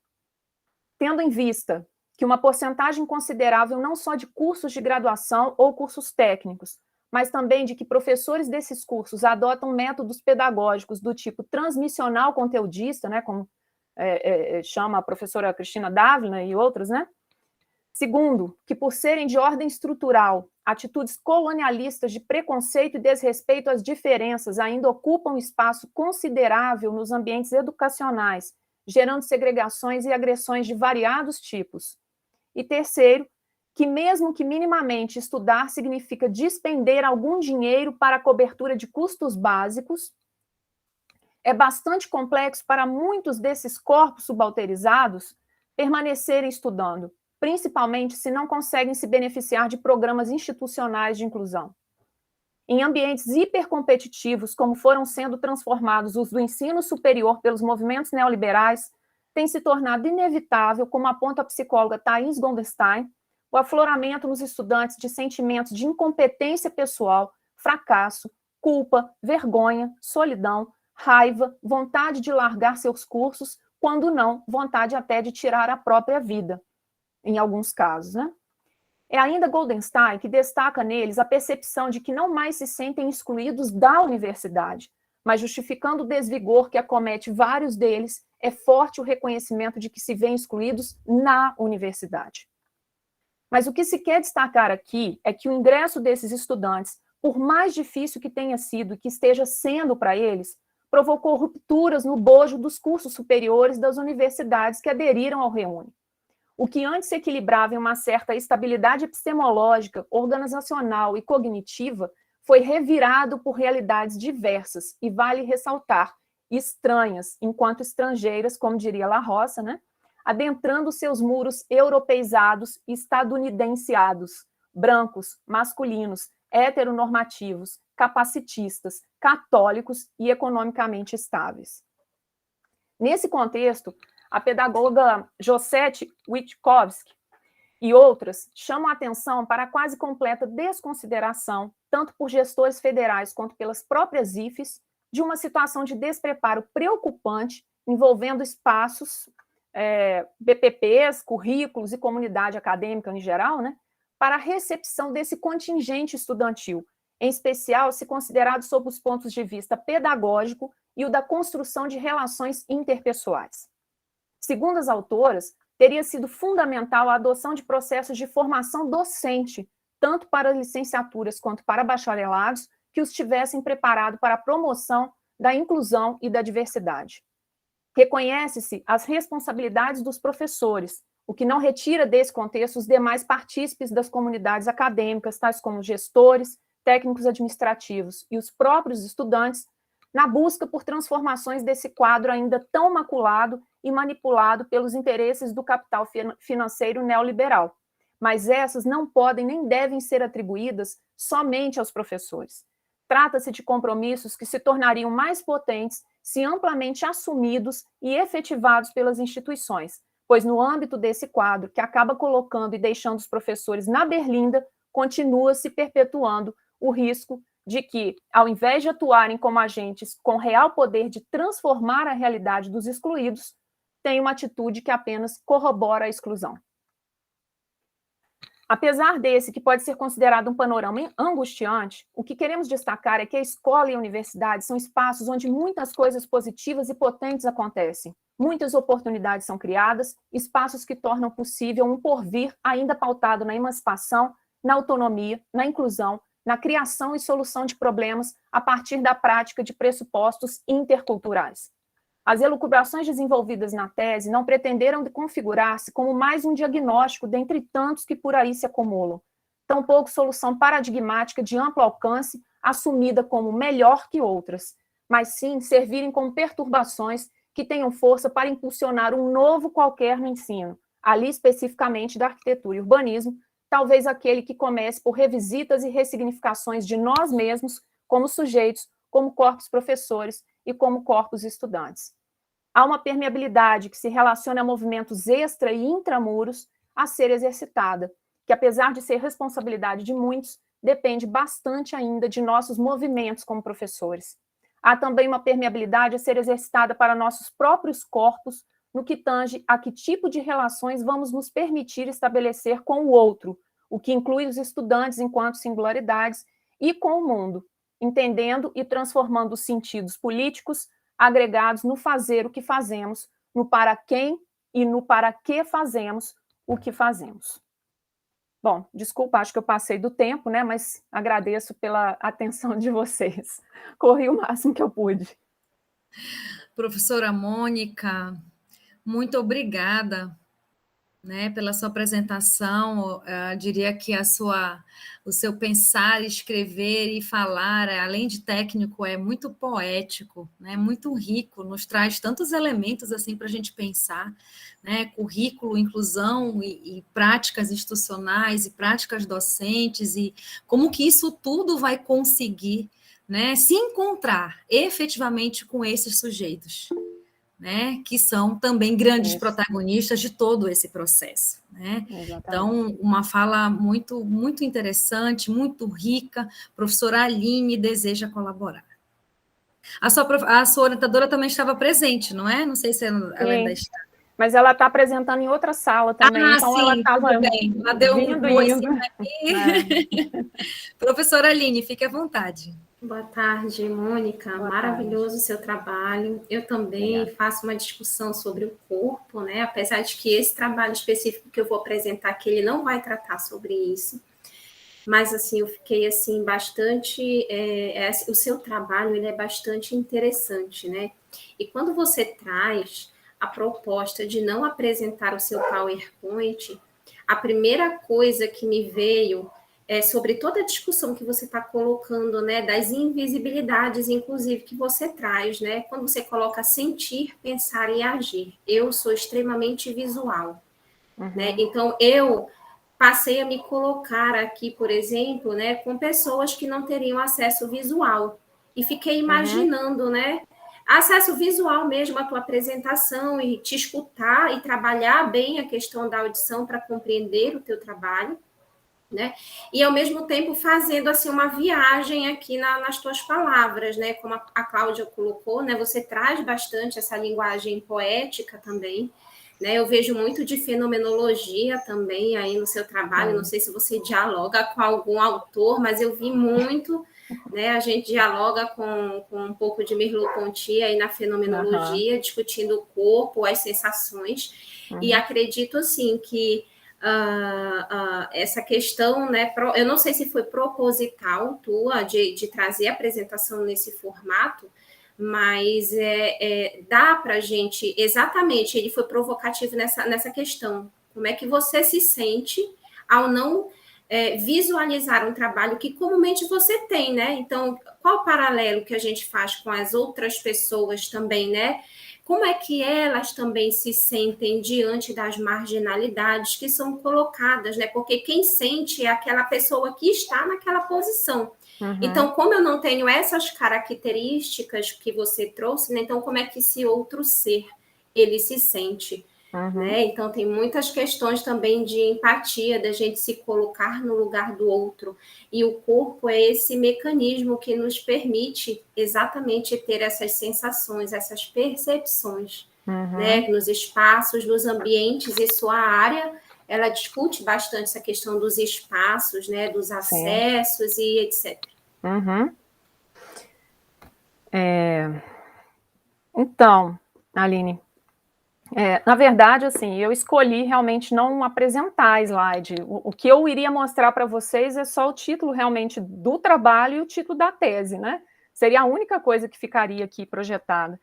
Tendo em vista que uma porcentagem considerável não só de cursos de graduação ou cursos técnicos, mas também de que professores desses cursos adotam métodos pedagógicos do tipo transmissional conteudista, né, como chama a professora Cristina Dávila e outros, né? Segundo, que por serem de ordem estrutural, atitudes colonialistas de preconceito e desrespeito às diferenças ainda ocupam espaço considerável nos ambientes educacionais, gerando segregações e agressões de variados tipos. E terceiro, que mesmo que minimamente estudar significa despender algum dinheiro para a cobertura de custos básicos, é bastante complexo para muitos desses corpos subalterizados permanecerem estudando, principalmente se não conseguem se beneficiar de programas institucionais de inclusão. Em ambientes hipercompetitivos, como foram sendo transformados os do ensino superior pelos movimentos neoliberais, tem se tornado inevitável, como aponta a psicóloga Thais Goldenstein, o afloramento nos estudantes de sentimentos de incompetência pessoal, fracasso, culpa, vergonha, solidão, raiva, vontade de largar seus cursos, quando não, vontade até de tirar a própria vida, em alguns casos, né? É ainda Goldenstein que destaca neles a percepção de que não mais se sentem excluídos da universidade, mas justificando o desvigor que acomete vários deles, é forte o reconhecimento de que se veem excluídos na universidade. Mas o que se quer destacar aqui é que o ingresso desses estudantes, por mais difícil que tenha sido e que esteja sendo para eles, provocou rupturas no bojo dos cursos superiores das universidades que aderiram ao REUNE. O que antes se equilibrava em uma certa estabilidade epistemológica, organizacional e cognitiva, foi revirado por realidades diversas, e vale ressaltar, estranhas, enquanto estrangeiras, como diria La Roça, né? Adentrando seus muros europeizados e estadunidenseados, brancos, masculinos, heteronormativos, capacitistas, católicos e economicamente estáveis. Nesse contexto, a pedagoga Josette Witkowski e outras chamam a atenção para a quase completa desconsideração, tanto por gestores federais quanto pelas próprias IFES, de uma situação de despreparo preocupante envolvendo espaços, BPPs, currículos e comunidade acadêmica em geral, né, para a recepção desse contingente estudantil, em especial se considerado sob os pontos de vista pedagógico e o da construção de relações interpessoais. Segundo as autoras, teria sido fundamental a adoção de processos de formação docente, tanto para licenciaturas quanto para bacharelados, que os tivessem preparado para a promoção da inclusão e da diversidade. Reconhece-se as responsabilidades dos professores, o que não retira desse contexto os demais partícipes das comunidades acadêmicas, tais como gestores, técnicos administrativos e os próprios estudantes, na busca por transformações desse quadro ainda tão maculado e manipulado pelos interesses do capital financeiro neoliberal. Mas essas não podem nem devem ser atribuídas somente aos professores. Trata-se de compromissos que se tornariam mais potentes se amplamente assumidos e efetivados pelas instituições, pois no âmbito desse quadro, que acaba colocando e deixando os professores na berlinda, continua se perpetuando o risco de que, ao invés de atuarem como agentes com real poder de transformar a realidade dos excluídos, tenham uma atitude que apenas corrobora a exclusão. Apesar desse, que pode ser considerado um panorama angustiante, o que queremos destacar é que a escola e a universidade são espaços onde muitas coisas positivas e potentes acontecem. Muitas oportunidades são criadas, espaços que tornam possível um porvir ainda pautado na emancipação, na autonomia, na inclusão, na criação e solução de problemas a partir da prática de pressupostos interculturais. As elucubrações desenvolvidas na tese não pretenderam configurar-se como mais um diagnóstico dentre tantos que por aí se acumulam, tampouco solução paradigmática de amplo alcance, assumida como melhor que outras, mas sim servirem como perturbações que tenham força para impulsionar um novo qualquer no ensino, ali especificamente da arquitetura e urbanismo, talvez aquele que comece por revisitas e ressignificações de nós mesmos como sujeitos, como corpos professores e como corpos estudantes. Há uma permeabilidade que se relaciona a movimentos extra e intramuros a ser exercitada, que apesar de ser responsabilidade de muitos, depende bastante ainda de nossos movimentos como professores. Há também uma permeabilidade a ser exercitada para nossos próprios corpos, no que tange a que tipo de relações vamos nos permitir estabelecer com o outro, o que inclui os estudantes enquanto singularidades, e com o mundo, entendendo e transformando os sentidos políticos agregados no fazer o que fazemos, no para quem e no para que fazemos o que fazemos. Bom, desculpa, acho que eu passei do tempo, né? Mas agradeço pela atenção de vocês. Corri o máximo que eu pude. Professora Mônica, muito obrigada, né, pela sua apresentação. Eu diria que o seu pensar, escrever e falar, além de técnico, é muito poético, né, muito rico, nos traz tantos elementos assim para a gente pensar, né, currículo, inclusão e práticas institucionais e práticas docentes, e como que isso tudo vai conseguir, né, se encontrar efetivamente com esses sujeitos, né, que são também grandes protagonistas de todo esse processo, né? Então, uma fala muito, muito interessante, muito rica. Professora Aline deseja colaborar. A sua orientadora também estava presente, não é? Não sei se ela ainda está. Mas ela está apresentando em outra sala também, então sim, ela estava bem. Ela deu vindo um e indo. Aqui. Professora Aline, fique à vontade. Boa tarde, Mônica. Maravilhoso o seu trabalho. Eu também faço uma discussão sobre o corpo, né? Apesar de que esse trabalho específico que eu vou apresentar aqui, ele não vai tratar sobre isso. Mas, assim, eu fiquei, assim, bastante... o seu trabalho, ele é bastante interessante, né? E quando você traz a proposta de não apresentar o seu PowerPoint, a primeira coisa que me veio sobre toda a discussão que você está colocando, né, das invisibilidades, inclusive, que você traz, né, quando você coloca sentir, pensar e agir. Eu sou extremamente visual, né, então eu passei a me colocar aqui, por exemplo, né, com pessoas que não teriam acesso visual, e fiquei imaginando, né, acesso visual mesmo à tua apresentação, e te escutar e trabalhar bem a questão da audição para compreender o teu trabalho, né? E ao mesmo tempo fazendo assim uma viagem aqui nas tuas palavras, né? Como a Cláudia colocou, né? Você traz bastante essa linguagem poética também, né? Eu vejo muito de fenomenologia também aí no seu trabalho. Não sei se você dialoga com algum autor, mas eu vi muito, né? A gente dialoga com um pouco de Merleau-Ponty aí na fenomenologia, discutindo o corpo, as sensações, e acredito assim que essa questão, né, eu não sei se foi proposital tua de trazer a apresentação nesse formato, mas dá para a gente, exatamente, ele foi provocativo nessa questão. Como é que você se sente ao não visualizar um trabalho que comumente você tem, né? Então, qual o paralelo que a gente faz com as outras pessoas também, né? Como é que elas também se sentem diante das marginalidades que são colocadas, né? Porque quem sente é aquela pessoa que está naquela posição. Então, como eu não tenho essas características que você trouxe, né? Então como é que esse outro ser, ele se sente? Né? Então, tem muitas questões também de empatia, da gente se colocar no lugar do outro. E o corpo é esse mecanismo que nos permite exatamente ter essas sensações, essas percepções, né? Nos espaços, nos ambientes, e sua área ela discute bastante essa questão dos espaços, né, dos acessos e etc. Uhum. Então, Aline, na verdade, assim, eu escolhi realmente não apresentar a slide. O que eu iria mostrar para vocês é só o título realmente do trabalho e o título da tese, né? Seria a única coisa que ficaria aqui projetada.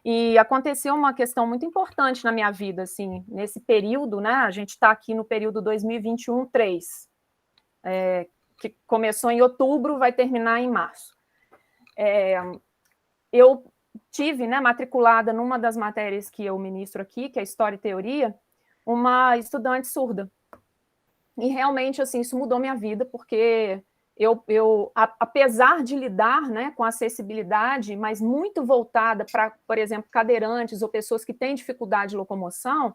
E aconteceu uma questão muito importante na minha vida, assim, nesse período, né? A gente está aqui no período 2021-3, que começou em outubro, vai terminar em março. Eu tive, né, matriculada numa das matérias que eu ministro aqui, que é História e Teoria, uma estudante surda. E realmente, assim, isso mudou minha vida, porque apesar de lidar, né, com acessibilidade, mas muito voltada para, por exemplo, cadeirantes ou pessoas que têm dificuldade de locomoção,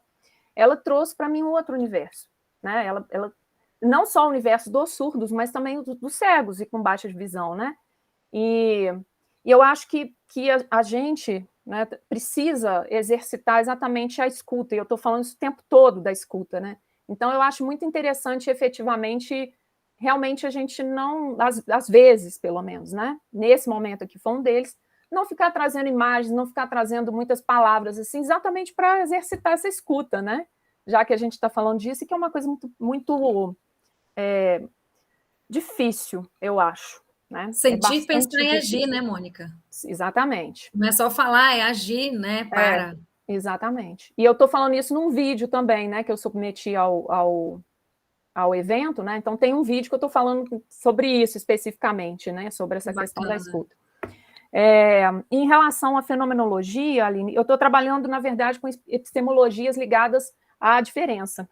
ela trouxe para mim um outro universo, né? Ela não só o universo dos surdos, mas também dos cegos e com baixa visão, né? E eu acho que a gente, né, precisa exercitar exatamente a escuta, e eu estou falando isso o tempo todo da escuta, né? Então, eu acho muito interessante, efetivamente, realmente a gente não, às vezes, pelo menos, né? Nesse momento aqui foi um deles, não ficar trazendo imagens, não ficar trazendo muitas palavras, assim, exatamente para exercitar essa escuta, né? Já que a gente está falando disso, e que é uma coisa muito, muito difícil, eu acho. Né? Sentir, pensar e agir, né, Mônica? Exatamente. Não é só falar, é agir, né? Para. Exatamente. E eu estou falando isso num vídeo também, né? Que eu submeti ao evento, né? Então tem um vídeo que eu estou falando sobre isso especificamente, né? Sobre essa questão da escuta. Em relação à fenomenologia, Aline, eu estou trabalhando, na verdade, com epistemologias ligadas à diferença.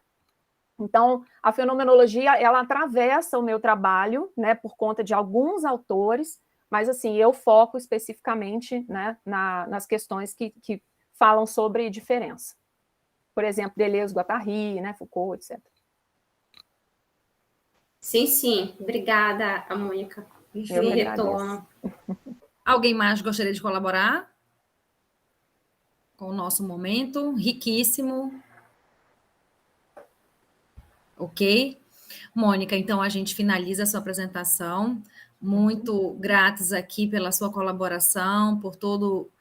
Então, a fenomenologia, ela atravessa o meu trabalho, né, por conta de alguns autores, mas, assim, eu foco especificamente, né, nas questões que falam sobre diferença. Por exemplo, Deleuze-Guattari, né, Foucault, etc. Sim. Obrigada, Mônica. Eu me retorno. Alguém mais gostaria de colaborar com o nosso momento riquíssimo? Ok? Mônica, então a gente finaliza a sua apresentação. Muito gratos aqui pela sua colaboração, por tudo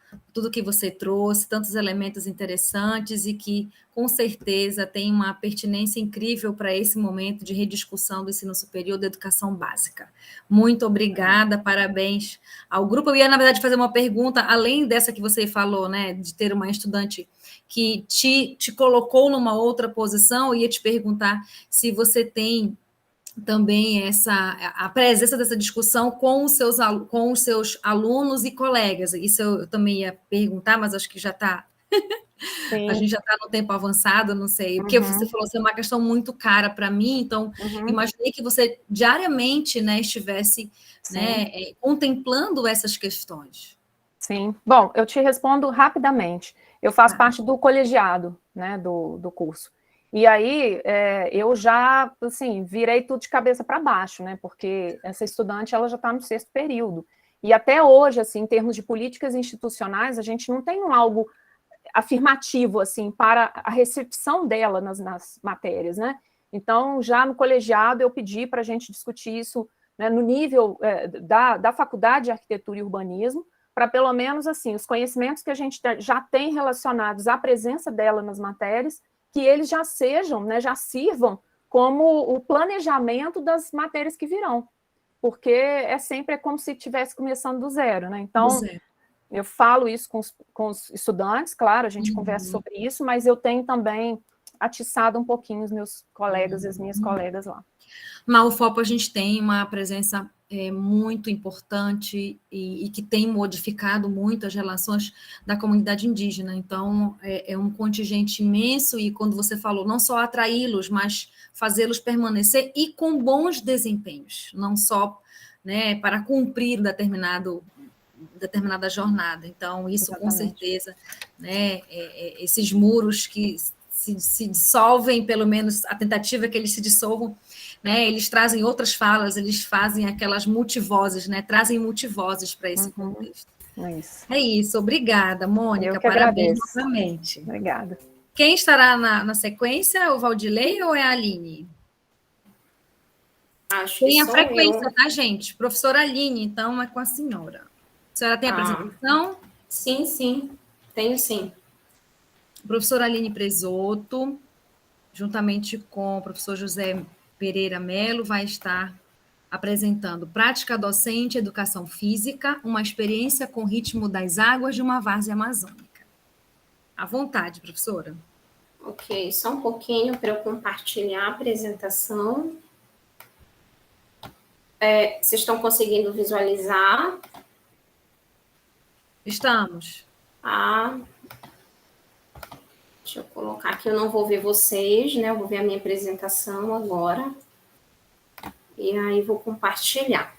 que você trouxe, tantos elementos interessantes e que, com certeza, tem uma pertinência incrível para esse momento de rediscussão do ensino superior da educação básica. Muito obrigada, parabéns ao grupo. Eu ia, na verdade, fazer uma pergunta, além dessa que você falou, né, de ter uma estudante que te colocou numa outra posição, eu ia te perguntar se você tem também a presença dessa discussão com os seus alunos e colegas. Isso eu também ia perguntar, mas acho que já está... A gente já está no tempo avançado, não sei. Porque você falou que é uma questão muito cara para mim, então imaginei que você diariamente, né, estivesse, né, contemplando essas questões. Sim. Bom, eu te respondo rapidamente. Eu faço parte do colegiado, né, do curso. E aí, eu já, assim, virei tudo de cabeça para baixo, né, porque essa estudante, ela já está no 6º período. E até hoje, assim, em termos de políticas institucionais, a gente não tem algo afirmativo, assim, para a recepção dela nas matérias, né. Então, já no colegiado, eu pedi para a gente discutir isso, né, no nível da Faculdade de Arquitetura e Urbanismo, para pelo menos, assim, os conhecimentos que a gente já tem relacionados à presença dela nas matérias, que eles já sejam, né, já sirvam como o planejamento das matérias que virão, porque sempre como se estivesse começando do zero, né? Então, eu falo isso com os estudantes, claro, a gente conversa sobre isso, mas eu tenho também atiçado um pouquinho os meus colegas e as minhas colegas lá. Na UFOP a gente tem uma presença muito importante e que tem modificado muito as relações da comunidade indígena. Então, é um contingente imenso e quando você falou, não só atraí-los, mas fazê-los permanecer e com bons desempenhos, não só, né, para cumprir determinada jornada. Então, isso com certeza, né, esses muros que se dissolvem, pelo menos a tentativa é que eles se dissolvam, né, eles trazem outras falas, eles fazem aquelas multivozes, né, trazem multivozes para esse contexto. É isso. É isso, obrigada, Mônica, Eu que parabéns agradeço. novamente. Obrigada. Quem estará na sequência, o Valdilei ou é a Aline? Acho que Tem a sou frequência, eu. tá, gente? Professora Aline, então é com a senhora. A senhora tem a apresentação? Sim, tenho sim. Professora Aline Presoto, juntamente com o professor José Pereira Melo, vai estar apresentando Prática Docente, Educação Física, uma experiência com o ritmo das águas de uma várzea amazônica. À vontade, professora. Ok, só um pouquinho para eu compartilhar a apresentação. Vocês estão conseguindo visualizar? Estamos. Deixa eu colocar aqui, eu não vou ver vocês, né? Eu vou ver a minha apresentação agora. E aí vou compartilhar.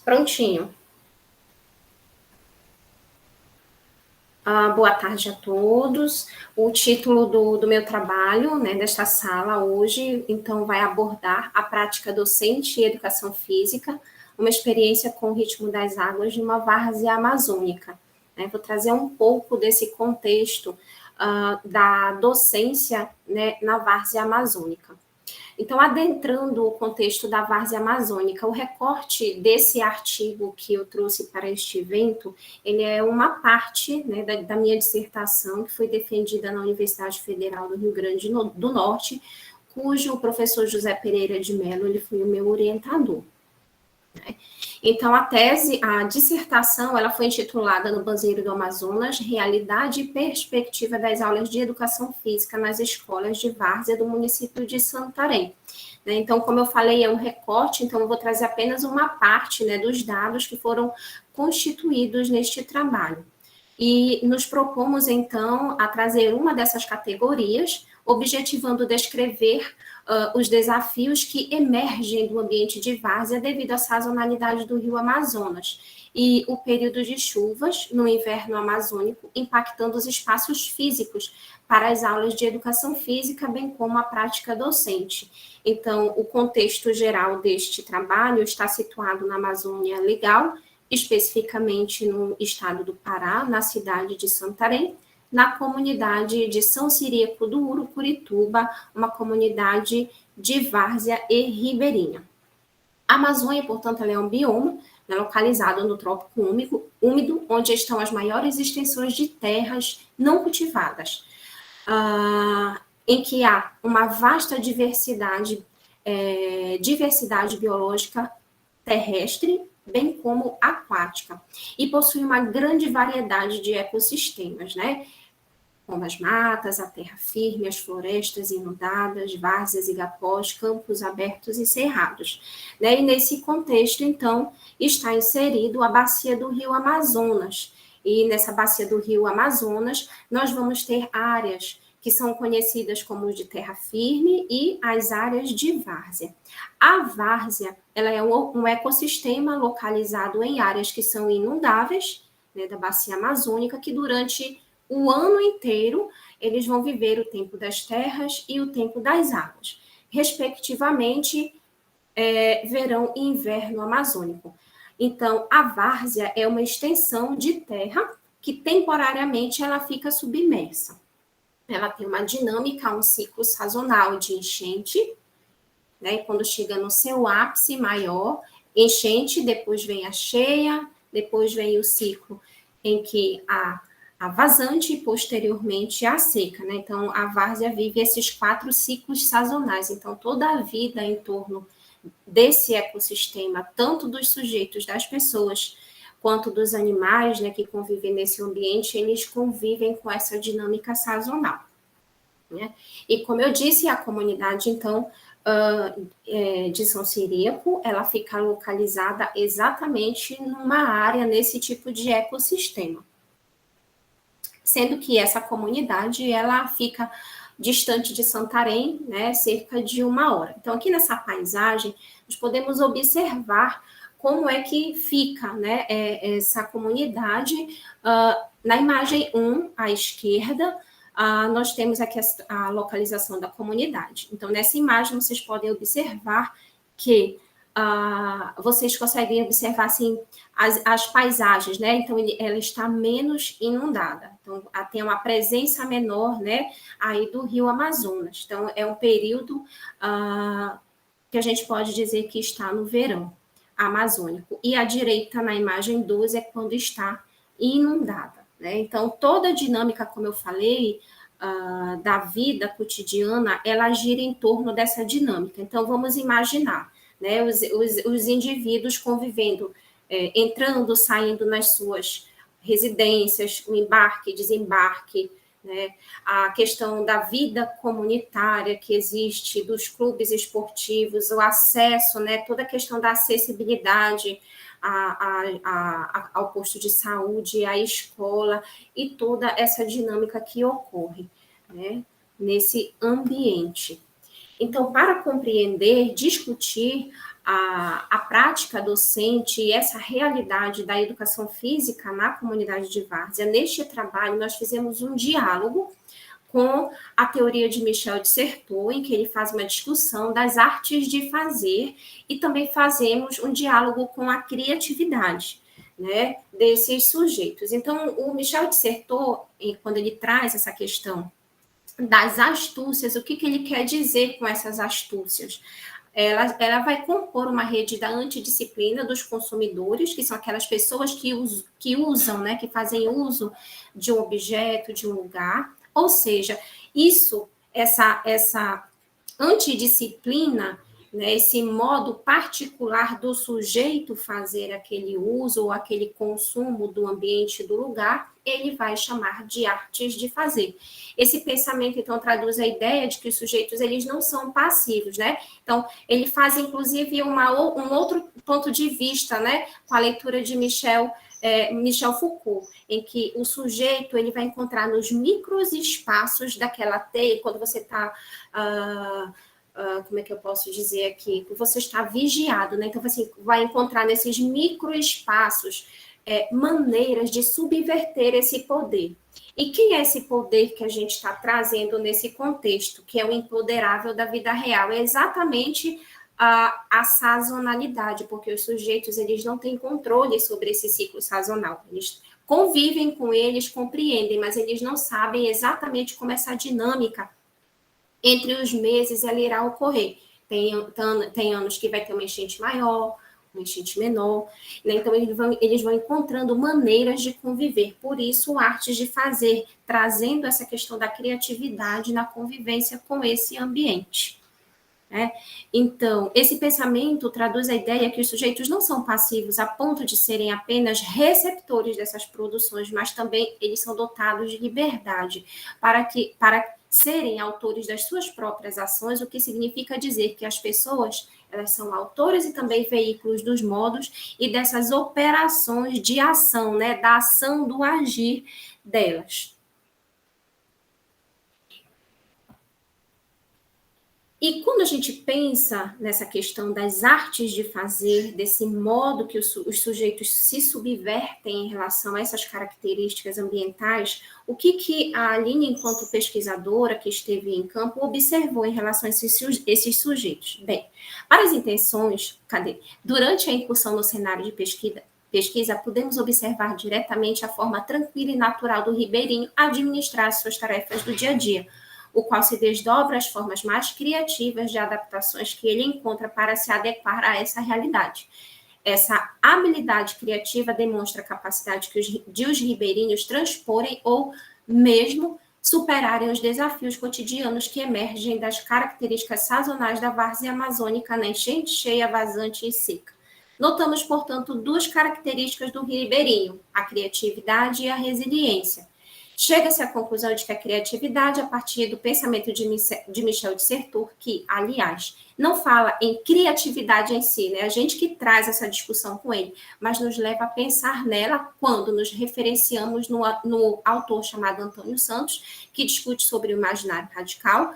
Prontinho. Boa tarde a todos. O título do meu trabalho, né, desta sala hoje, então, vai abordar a prática docente e educação física, uma experiência com o ritmo das águas de uma várzea amazônica. Né? Vou trazer um pouco desse contexto da docência, né, na várzea amazônica. Então, adentrando o contexto da várzea amazônica, o recorte desse artigo que eu trouxe para este evento, ele é uma parte, né, da minha dissertação, que foi defendida na Universidade Federal do Rio Grande do Norte, cujo professor José Pereira de Melo, ele foi o meu orientador. Então, a dissertação, ela foi intitulada No Banzeiro do Amazonas, Realidade e Perspectiva das Aulas de Educação Física nas Escolas de Várzea do município de Santarém. Então, como eu falei, é um recorte, então eu vou trazer apenas uma parte, né, dos dados que foram constituídos neste trabalho. E nos propomos, então, a trazer uma dessas categorias, objetivando descrever os desafios que emergem do ambiente de várzea devido à sazonalidade do rio Amazonas e o período de chuvas no inverno amazônico, impactando os espaços físicos para as aulas de educação física, bem como a prática docente. Então, o contexto geral deste trabalho está situado na Amazônia Legal, especificamente no estado do Pará, na cidade de Santarém, na comunidade de São Ciríaco do Urucurituba, uma comunidade de várzea e ribeirinha. A Amazônia, portanto, ela é um bioma, né, localizado no trópico úmido, onde estão as maiores extensões de terras não cultivadas, em que há uma vasta diversidade biológica terrestre, bem como aquática, e possui uma grande variedade de ecossistemas, né? Como as matas, a terra firme, as florestas inundadas, várzeas, igapós, campos abertos e cerrados. Né? E nesse contexto, então, está inserido a bacia do rio Amazonas. E nessa bacia do rio Amazonas, nós vamos ter áreas que são conhecidas como de terra firme e as áreas de várzea. A várzea, ela é um ecossistema localizado em áreas que são inundáveis, né, da bacia amazônica, que durante o ano inteiro, eles vão viver o tempo das terras e o tempo das águas, respectivamente, verão e inverno amazônico. Então, a várzea é uma extensão de terra que temporariamente ela fica submersa. Ela tem uma dinâmica, um ciclo sazonal de enchente, né? Quando chega no seu ápice maior, enchente, depois vem a cheia, depois vem o ciclo em que a vazante e posteriormente a seca, né? Então, a várzea vive esses 4 ciclos sazonais. Então, toda a vida em torno desse ecossistema, tanto dos sujeitos, das pessoas, quanto dos animais, né, que convivem nesse ambiente, eles convivem com essa dinâmica sazonal. Né? E, como eu disse, a comunidade, então, de São Ciríaco, ela fica localizada exatamente numa área nesse tipo de ecossistema. Sendo que essa comunidade, ela fica distante de Santarém, né, cerca de 1 hora. Então, aqui nessa paisagem, nós podemos observar como é que fica, né, essa comunidade. Na imagem 1, à esquerda, nós temos aqui a localização da comunidade. Então, nessa imagem, vocês podem observar que vocês conseguem observar assim, as paisagens, né? Então, ela está menos inundada. Então, tem uma presença menor, né, aí do rio Amazonas. Então, é um período que a gente pode dizer que está no verão amazônico. E à direita, na imagem 12, é quando está inundada, né? Então, toda a dinâmica, como eu falei, da vida cotidiana, ela gira em torno dessa dinâmica. Então, vamos imaginar, né, os indivíduos convivendo, entrando, saindo nas suas residências, o embarque, desembarque, né, a questão da vida comunitária que existe, dos clubes esportivos, o acesso, né, toda a questão da acessibilidade ao posto de saúde, à escola, e toda essa dinâmica que ocorre, né, nesse ambiente. Então, para compreender, discutir a prática docente e essa realidade da educação física na comunidade de Várzea, neste trabalho, nós fizemos um diálogo com a teoria de Michel de Certeau, em que ele faz uma discussão das artes de fazer, e também fazemos um diálogo com a criatividade, né, desses sujeitos. Então, o Michel de Certeau, quando ele traz essa questão das astúcias, o que ele quer dizer com essas astúcias? Ela vai compor uma rede da antidisciplina dos consumidores, que são aquelas pessoas que usam, né, que fazem uso de um objeto, de um lugar. Ou seja, essa antidisciplina, né, esse modo particular do sujeito fazer aquele uso ou aquele consumo do ambiente, do lugar, ele vai chamar de artes de fazer. Esse pensamento, então, traduz a ideia de que os sujeitos, eles não são passivos, né? Então, ele faz, inclusive, um outro ponto de vista, né, com a leitura de Michel Foucault, em que o sujeito, ele vai encontrar nos micros espaços daquela teia, quando você está... como é que eu posso dizer aqui? Você está vigiado, né? Então, você vai encontrar nesses microespaços maneiras de subverter esse poder. E quem é esse poder que a gente está trazendo nesse contexto, que é o empoderável da vida real? É exatamente a sazonalidade, porque os sujeitos, eles não têm controle sobre esse ciclo sazonal. Eles convivem com eles, compreendem, mas eles não sabem exatamente como essa dinâmica entre os meses ela irá ocorrer. Tem anos que vai ter uma enchente maior, uma enchente menor, né? Então eles vão encontrando maneiras de conviver. Por isso, artes de fazer, trazendo essa questão da criatividade na convivência com esse ambiente. né? Então, esse pensamento traduz a ideia que os sujeitos não são passivos a ponto de serem apenas receptores dessas produções, mas também eles são dotados de liberdade para serem autores das suas próprias ações, o que significa dizer que as pessoas, elas são autores e também veículos dos modos e dessas operações de ação, né, da ação do agir delas. E quando a gente pensa nessa questão das artes de fazer, desse modo que os sujeitos se subvertem em relação a essas características ambientais, o que a Aline, enquanto pesquisadora que esteve em campo, observou em relação a esses sujeitos? Bem, para as intenções, durante a incursão no cenário de pesquisa, podemos observar diretamente a forma tranquila e natural do ribeirinho administrar suas tarefas do dia a dia, o qual se desdobra as formas mais criativas de adaptações que ele encontra para se adequar a essa realidade. Essa habilidade criativa demonstra a capacidade de os ribeirinhos transporem ou mesmo superarem os desafios cotidianos que emergem das características sazonais da várzea amazônica na enchente, cheia, vazante e seca. Notamos, portanto, duas características do ribeirinho, a criatividade e a resiliência. Chega-se à conclusão de que a criatividade, a partir do pensamento de Michel de Certeau, que, aliás, não fala em criatividade em si, né? A gente que traz essa discussão com ele, mas nos leva a pensar nela quando nos referenciamos no autor chamado Antônio Santos, que discute sobre o imaginário radical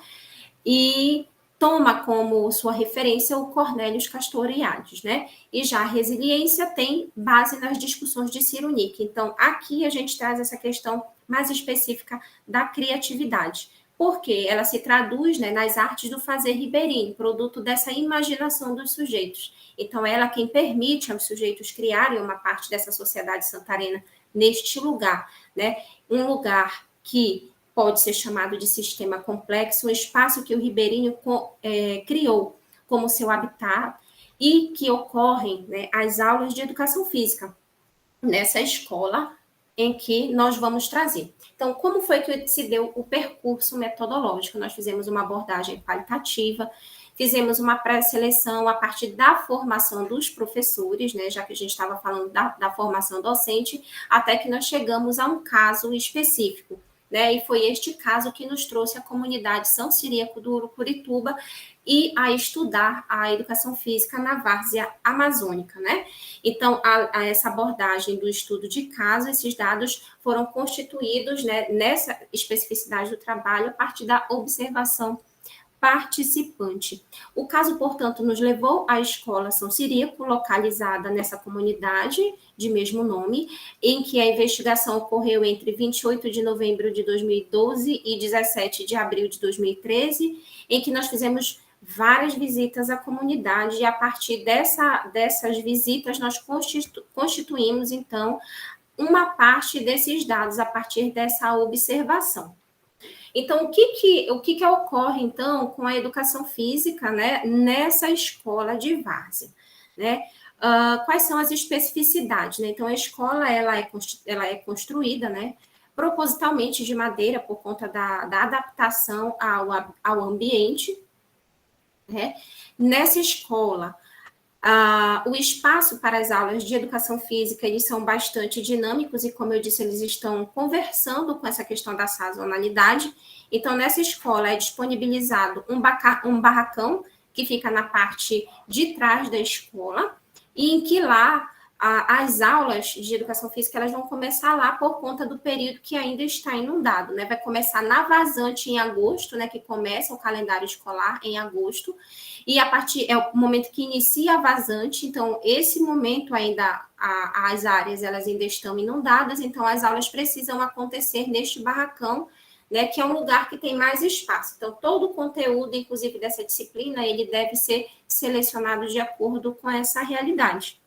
e toma como sua referência o Cornelius Castoriadis, né? E já a resiliência tem base nas discussões de Cyrulnik. Então, aqui a gente traz essa questão mais específica da criatividade. porque ela se traduz, né, nas artes do fazer ribeirinho, produto dessa imaginação dos sujeitos. Então, ela quem permite aos sujeitos criarem uma parte dessa sociedade santarena neste lugar, né? Um lugar que pode ser chamado de sistema complexo, um espaço que o ribeirinho criou como seu habitat e que ocorrem, né, as aulas de educação física nessa escola em que nós vamos trazer. Então, como foi que se deu o percurso metodológico? Nós fizemos uma abordagem qualitativa, fizemos uma pré-seleção a partir da formação dos professores, né, já que a gente estava falando da formação docente, até que nós chegamos a um caso específico, né, e foi este caso que nos trouxe a comunidade São Ciríaco do Urucurituba e a estudar a educação física na várzea amazônica, né? Então, a essa abordagem do estudo de caso, esses dados foram constituídos, né, nessa especificidade do trabalho a partir da observação participante. O caso, portanto, nos levou à escola São Ciríaco, localizada nessa comunidade de mesmo nome, em que a investigação ocorreu entre 28 de novembro de 2012 e 17 de abril de 2013, em que nós fizemos várias visitas à comunidade, e a partir dessas visitas nós constituímos, então, uma parte desses dados a partir dessa observação. Então, o que ocorre, então, com a educação física, né, nessa escola de várzea, né? Quais são as especificidades, né? Então, a escola, ela é construída, né, propositalmente de madeira por conta da adaptação ao ambiente, né? Nessa escola, o espaço para as aulas de educação física, eles são bastante dinâmicos e, como eu disse, eles estão conversando com essa questão da sazonalidade. Então, nessa escola é disponibilizado um barracão que fica na parte de trás da escola e em que lá as aulas de educação física elas vão começar lá por conta do período que ainda está inundado, né? Vai começar na vazante em agosto, né? Que começa o calendário escolar em agosto, e a partir é o momento que inicia a vazante. Então, esse momento ainda as áreas elas ainda estão inundadas, então as aulas precisam acontecer neste barracão, né? Que é um lugar que tem mais espaço. Então, todo o conteúdo, inclusive dessa disciplina, ele deve ser selecionado de acordo com essa realidade,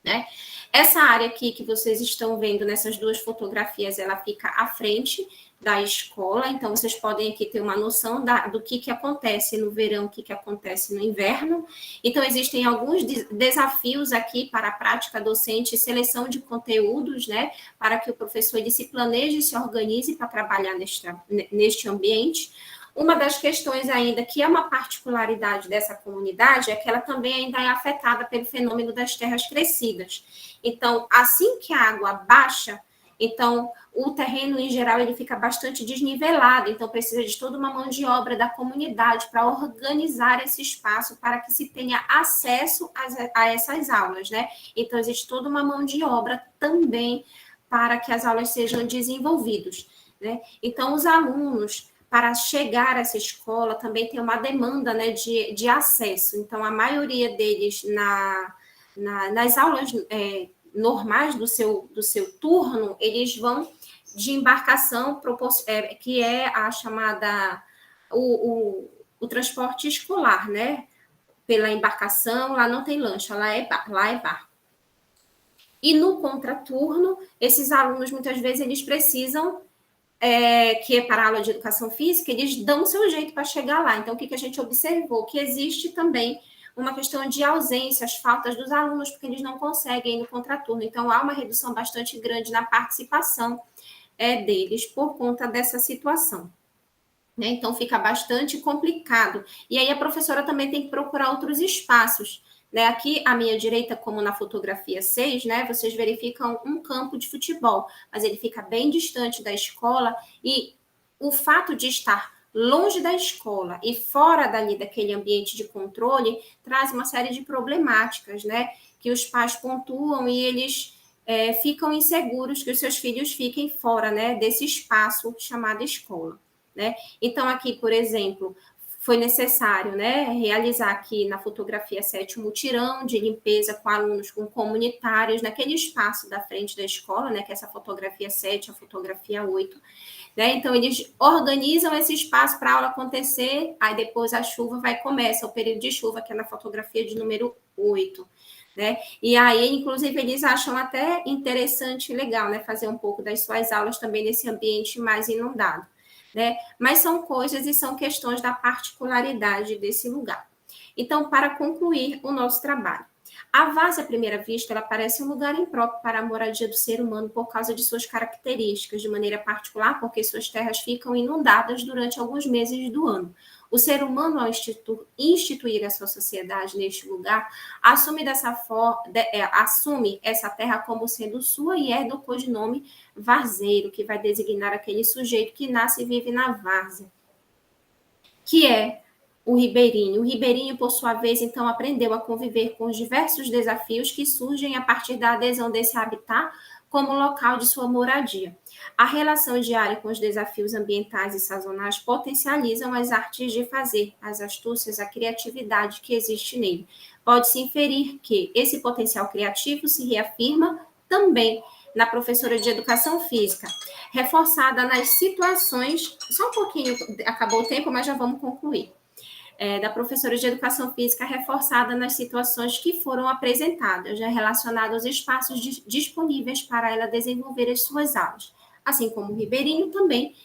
né? Essa área aqui que vocês estão vendo nessas duas fotografias, ela fica à frente da escola, então vocês podem aqui ter uma noção do que acontece no verão, o que acontece no inverno. Então, existem alguns desafios aqui para a prática docente e seleção de conteúdos, né, para que o professor ele se planeje e se organize para trabalhar neste ambiente. Uma das questões ainda, que é uma particularidade dessa comunidade, é que ela também ainda é afetada pelo fenômeno das terras crescidas. Então, assim que a água baixa, então, o terreno, em geral, ele fica bastante desnivelado, então precisa de toda uma mão de obra da comunidade para organizar esse espaço para que se tenha acesso a essas aulas, né? Então, existe toda uma mão de obra também para que as aulas sejam desenvolvidas, né? Então, os alunos, para chegar a essa escola, também tem uma demanda, né, de acesso. Então, a maioria deles, nas aulas normais do seu turno, eles vão de embarcação, que é a chamada, o transporte escolar, né? Pela embarcação, lá não tem lancha, lá é barco. E no contraturno, esses alunos, muitas vezes, eles precisam, que é para a aula de educação física, eles dão o seu jeito para chegar lá. Então, o que a gente observou? Que existe também uma questão de ausências, faltas dos alunos, porque eles não conseguem ir no contraturno. Então, há uma redução bastante grande na participação deles por conta dessa situação, né? Então, fica bastante complicado. E aí, a professora também tem que procurar outros espaços, né? Aqui, à minha direita, como na fotografia 6, né, vocês verificam um campo de futebol, mas ele fica bem distante da escola, e o fato de estar longe da escola e fora dali daquele ambiente de controle traz uma série de problemáticas, né, que os pais pontuam e eles ficam inseguros que os seus filhos fiquem fora, né, desse espaço chamado escola, né? Então, aqui, por exemplo, foi necessário, né, realizar aqui na fotografia 7 um mutirão de limpeza com alunos, com comunitários, naquele espaço da frente da escola, né, que é essa fotografia 7, a fotografia 8, né, então eles organizam esse espaço para a aula acontecer, aí depois a chuva começa o período de chuva, que é na fotografia de número 8, né, e aí, inclusive, eles acham até interessante e legal, né, fazer um pouco das suas aulas também nesse ambiente mais inundado, né? Mas são coisas e são questões da particularidade desse lugar. Então, para concluir o nosso trabalho, a várzea, à primeira vista, ela parece um lugar impróprio para a moradia do ser humano por causa de suas características, de maneira particular, porque suas terras ficam inundadas durante alguns meses do ano. O ser humano, ao instituir a sua sociedade neste lugar, assume essa terra como sendo sua e é do codinome varzeiro, que vai designar aquele sujeito que nasce e vive na várzea, que é o ribeirinho. O ribeirinho, por sua vez, então, aprendeu a conviver com os diversos desafios que surgem a partir da adesão desse habitat como local de sua moradia. A relação diária com os desafios ambientais e sazonais potencializam as artes de fazer, as astúcias, a criatividade que existe nele. Pode-se inferir que esse potencial criativo se reafirma também na professora de educação física, reforçada nas situações... Só um pouquinho, acabou o tempo, mas já vamos concluir. Da professora de educação física reforçada nas situações que foram apresentadas, já relacionadas aos espaços disponíveis para ela desenvolver as suas aulas. Assim como o ribeirinho também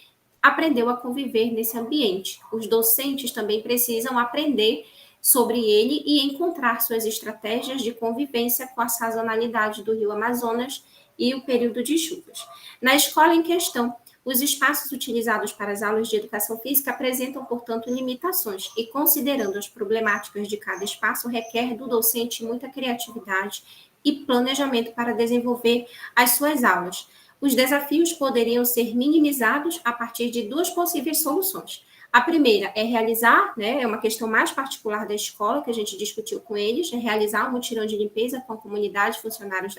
aprendeu a conviver nesse ambiente. Os docentes também precisam aprender sobre ele e encontrar suas estratégias de convivência com a sazonalidade do Rio Amazonas e o período de chuvas. Na escola em questão, os espaços utilizados para as aulas de educação física apresentam, portanto, limitações e, considerando as problemáticas de cada espaço, requer do docente muita criatividade e planejamento para desenvolver as suas aulas. Os desafios poderiam ser minimizados a partir de duas possíveis soluções. A primeira é realizar, é uma questão mais particular da escola, que a gente discutiu com eles, é realizar um mutirão de limpeza com a comunidade, funcionários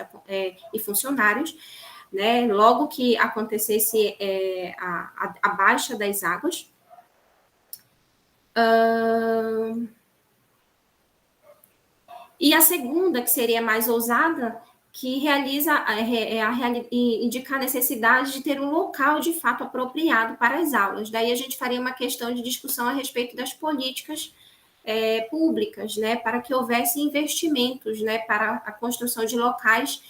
e funcionários, logo que acontecesse a baixa das águas. E a segunda, que seria mais ousada, que indica a necessidade de ter um local de fato apropriado para as aulas. Daí a gente faria uma questão de discussão a respeito das políticas públicas, para que houvesse investimentos, para a construção de locais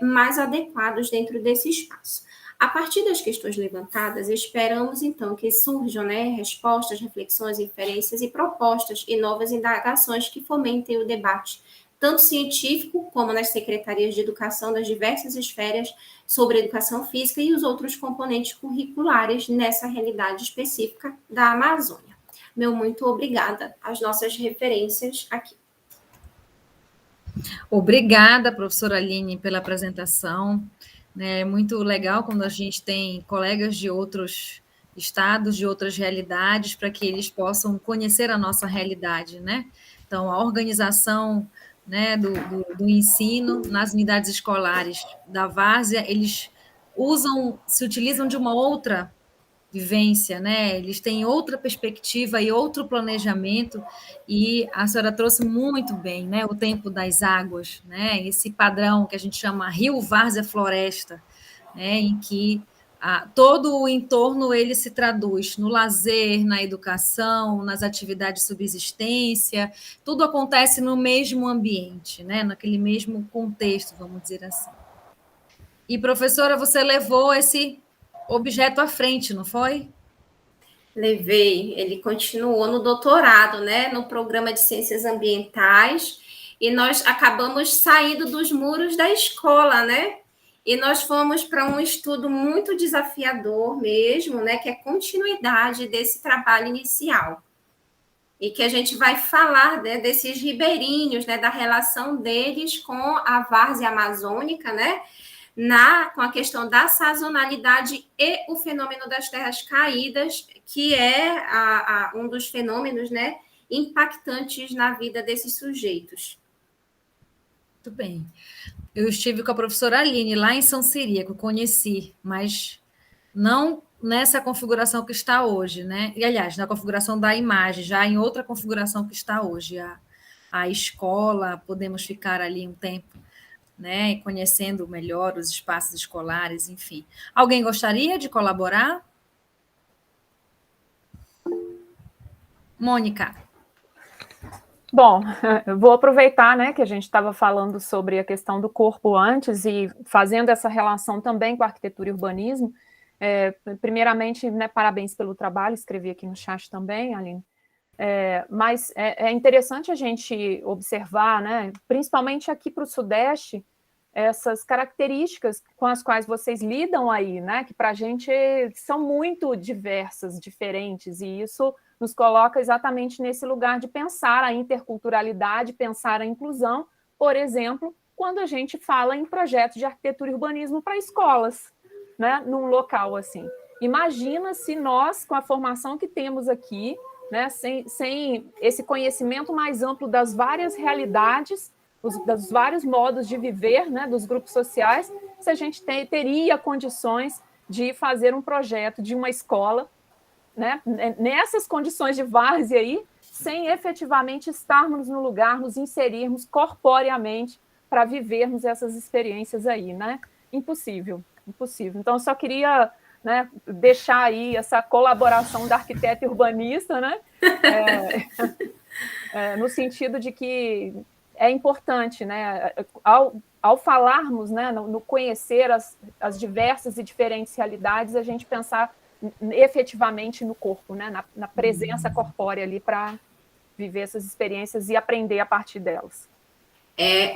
mais adequados dentro desse espaço. A partir das questões levantadas, esperamos, então, que surjam respostas, reflexões, inferências e propostas e novas indagações que fomentem o debate, tanto científico como nas secretarias de educação das diversas esferas sobre educação física e os outros componentes curriculares nessa realidade específica da Amazônia. Meu muito obrigada às nossas referências aqui. Obrigada, professora Aline, pela apresentação. É muito legal quando a gente tem colegas de outros estados, de outras realidades, para que eles possam conhecer a nossa realidade, Então, a organização do ensino nas unidades escolares da várzea, eles se utilizam de uma outra vivência, Eles têm outra perspectiva e outro planejamento, e a senhora trouxe muito bem, o tempo das águas, Esse padrão que a gente chama Rio, Várzea, Floresta, em que todo o entorno ele se traduz no lazer, na educação, nas atividades de subsistência, tudo acontece no mesmo ambiente, naquele mesmo contexto, vamos dizer assim. E, professora, você levou esse objeto à frente, não foi? Levei, ele continuou no doutorado, no programa de ciências ambientais, e nós acabamos saindo dos muros da escola, E nós fomos para um estudo muito desafiador mesmo, que é continuidade desse trabalho inicial. E que a gente vai falar desses ribeirinhos, da relação deles com a várzea amazônica, com a questão da sazonalidade e o fenômeno das terras caídas, que é um dos fenômenos impactantes na vida desses sujeitos. Muito bem. Eu estive com a professora Aline lá em São Ciríaco, conheci, mas não nessa configuração que está hoje, né? E, aliás, na configuração da imagem, já em outra configuração que está hoje. A escola, podemos ficar ali um tempo, né? Conhecendo melhor os espaços escolares, enfim. Alguém gostaria de colaborar? Mônica. Bom, eu vou aproveitar, né, que a gente estava falando sobre a questão do corpo antes e fazendo essa relação também com a arquitetura e urbanismo. Primeiramente, né, parabéns pelo trabalho, escrevi aqui no chat também, Aline. Mas é interessante a gente observar, né, principalmente aqui para o Sudeste, essas características com as quais vocês lidam aí, né, que para a gente são muito diversas, diferentes, e isso nos coloca exatamente nesse lugar de pensar a interculturalidade, pensar a inclusão, por exemplo, quando a gente fala em projetos de arquitetura e urbanismo para escolas, né, num local assim. Imagina se nós, com a formação que temos aqui, né, sem esse conhecimento mais amplo das várias realidades, dos vários modos de viver, né, dos grupos sociais, se a gente teria condições de fazer um projeto de uma escola, né, nessas condições de várzea aí, sem efetivamente estarmos no lugar, nos inserirmos corporeamente para vivermos essas experiências aí, né? Impossível, impossível. Então, eu só queria, né, deixar aí essa colaboração da arquiteta e urbanista, né? No sentido de que é importante, né, ao falarmos, né, no conhecer as diversas e diferentes realidades, a gente pensar efetivamente no corpo, né, na presença corpórea ali para viver essas experiências e aprender a partir delas.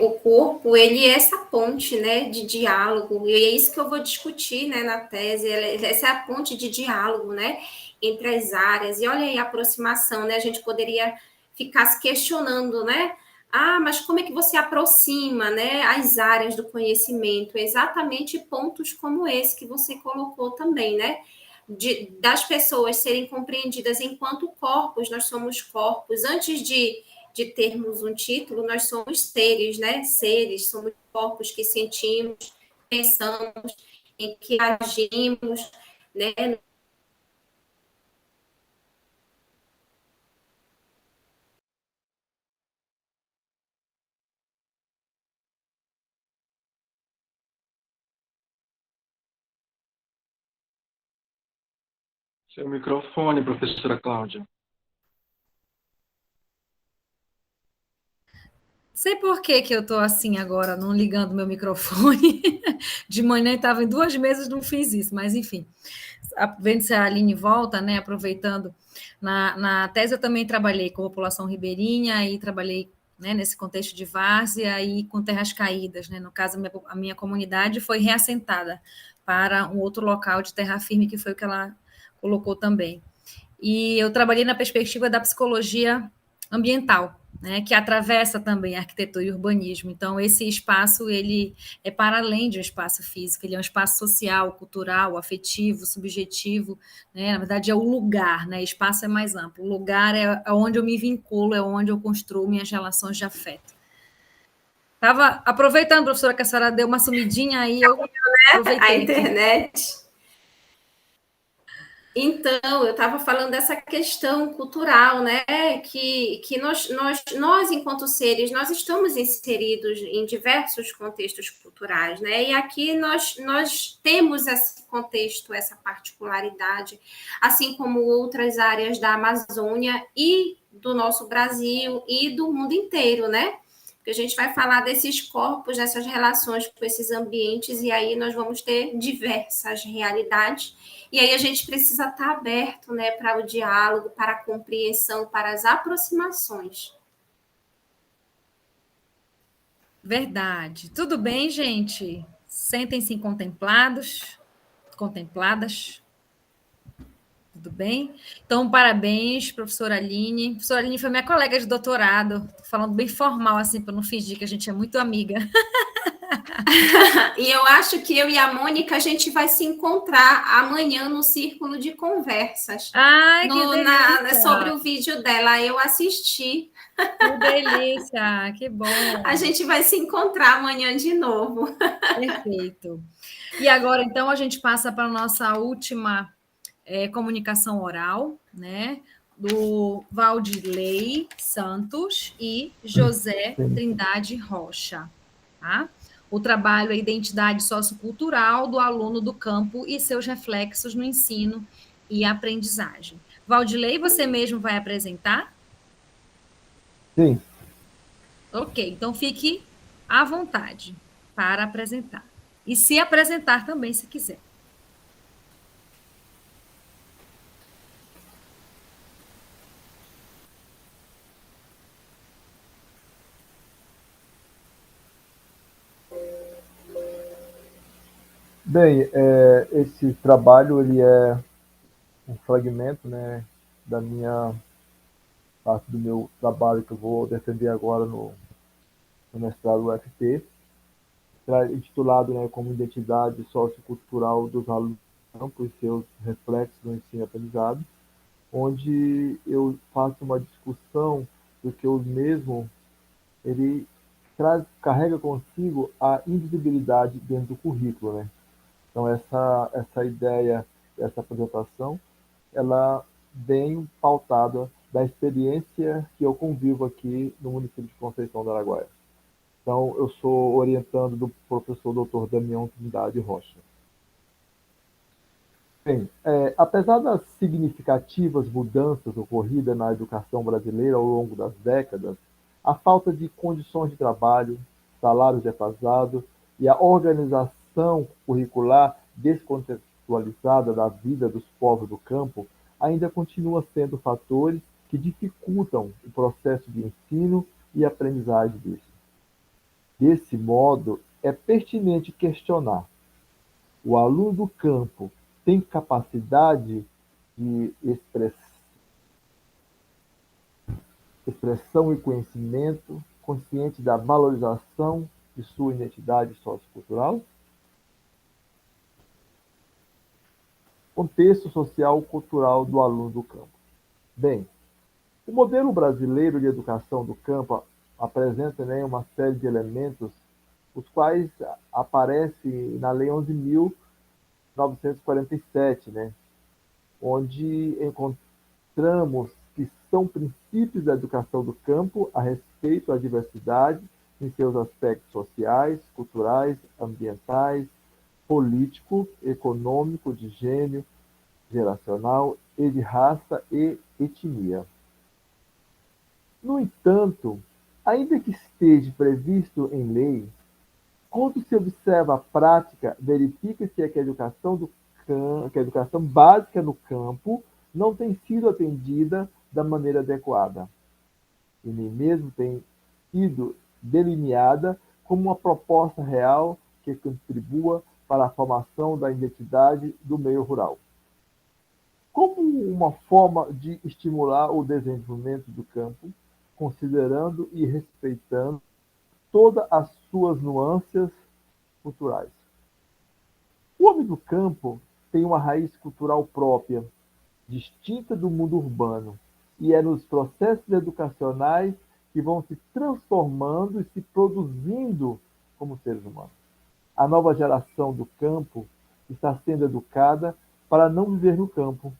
O corpo, ele é essa ponte, né, de diálogo, e é isso que eu vou discutir, né, na tese, essa é a ponte de diálogo, né, entre as áreas, e olha aí a aproximação, né, a gente poderia ficar se questionando, né, mas como é que você aproxima, né, as áreas do conhecimento? Exatamente pontos como esse que você colocou também, né, das pessoas serem compreendidas enquanto corpos, nós somos corpos, antes de termos um título, nós somos seres, né? Seres, somos corpos que sentimos, pensamos, em que agimos, né? Seu microfone, professora Cláudia. Sei por que eu estou assim agora, não ligando meu microfone. De manhã estava em 2 mesas, não fiz isso, mas enfim. Vendo se a Aline volta, né? Aproveitando. Na tese eu também trabalhei com população ribeirinha e trabalhei, né, nesse contexto de várzea e com terras caídas, né? No caso, a minha comunidade foi reassentada para um outro local de terra firme, que foi o que ela colocou também. E eu trabalhei na perspectiva da psicologia ambiental, né, que atravessa também a arquitetura e urbanismo. Então, esse espaço, ele é para além de um espaço físico, ele é um espaço social, cultural, afetivo, subjetivo, né? Na verdade, é o lugar, né? Espaço é mais amplo. O lugar é onde eu me vinculo, é onde eu construo minhas relações de afeto. Estava aproveitando, professora, que a senhora deu uma sumidinha aí, eu aproveitei. A internet. Então, eu estava falando dessa questão cultural, né? Que nós, enquanto seres, nós estamos inseridos em diversos contextos culturais, né? E aqui nós temos esse contexto, essa particularidade, assim como outras áreas da Amazônia e do nosso Brasil e do mundo inteiro, né? Porque a gente vai falar desses corpos, dessas relações com esses ambientes, e aí nós vamos ter diversas realidades. E aí a gente precisa estar aberto, né, para o diálogo, para a compreensão, para as aproximações. Verdade. Tudo bem, gente? Sentem-se contempladas. Tudo bem? Então, parabéns, professora Aline. A professora Aline foi minha colega de doutorado. Estou falando bem formal, assim, para não fingir que a gente é muito amiga. E eu acho que eu e a Mônica, a gente vai se encontrar amanhã no círculo de conversas. Ai, que delícia! Sobre o vídeo dela, eu assisti. Que delícia, que bom! A gente vai se encontrar amanhã de novo. Perfeito. E agora, então, a gente passa para a nossa última comunicação oral, né? Do Valdilei Santos e José Trindade Rocha, tá? O trabalho é identidade sociocultural do aluno do campo e seus reflexos no ensino e aprendizagem. Valdilei, você mesmo vai apresentar? Sim. Ok, então fique à vontade para apresentar. E se apresentar também, se quiser. Bem, esse trabalho ele é um fragmento, né, da minha parte do meu trabalho que eu vou defender agora no mestrado UFT, intitulado, né, como Identidade Sociocultural dos Alunos do Campo e seus reflexos no ensino e aprendizado, onde eu faço uma discussão do que o mesmo ele carrega consigo a invisibilidade dentro do currículo, né? Então essa ideia, essa apresentação, ela vem pautada da experiência que eu convivo aqui no município de Conceição do Araguaia. Então, eu sou orientando do professor Dr. Damião Trindade Rocha. Bem, apesar das significativas mudanças ocorridas na educação brasileira ao longo das décadas, a falta de condições de trabalho, salários defasados e a organização curricular descontextualizada da vida dos povos do campo ainda continua sendo fatores que dificultam o processo de ensino e aprendizagem deles. Desse modo, é pertinente questionar: o aluno do campo tem capacidade de expressão e conhecimento, consciente da valorização de sua identidade sociocultural? Contexto social cultural do aluno do campo. Bem, o modelo brasileiro de educação do campo apresenta, né, uma série de elementos, os quais aparecem na Lei 11.947, né, onde encontramos que são princípios da educação do campo a respeito à diversidade em seus aspectos sociais, culturais, ambientais, político, econômico, de gênero, geracional e de raça e etnia. No entanto, ainda que esteja previsto em lei, quando se observa a prática, verifica-se que que a educação básica no campo não tem sido atendida da maneira adequada, e nem mesmo tem sido delineada como uma proposta real que contribua para a formação da identidade do meio rural. Como uma forma de estimular o desenvolvimento do campo, considerando e respeitando todas as suas nuances culturais. O homem do campo tem uma raiz cultural própria, distinta do mundo urbano, e é nos processos educacionais que vão se transformando e se produzindo como seres humanos. A nova geração do campo está sendo educada para não viver no campo,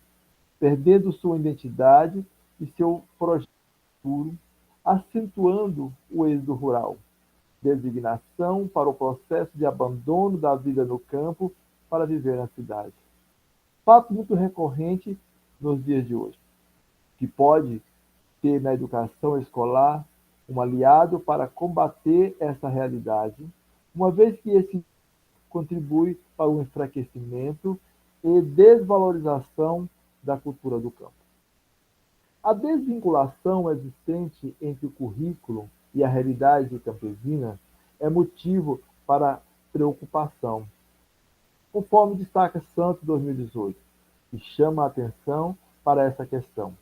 perdendo sua identidade e seu projeto futuro, acentuando o êxodo rural, designação para o processo de abandono da vida no campo para viver na cidade. Fato muito recorrente nos dias de hoje, que pode ter na educação escolar um aliado para combater essa realidade, uma vez que esse contribui para o enfraquecimento e desvalorização da cultura do campo. A desvinculação existente entre o currículo e a realidade campesina é motivo para preocupação, conforme destaca Santos 2018, que chama a atenção para essa questão.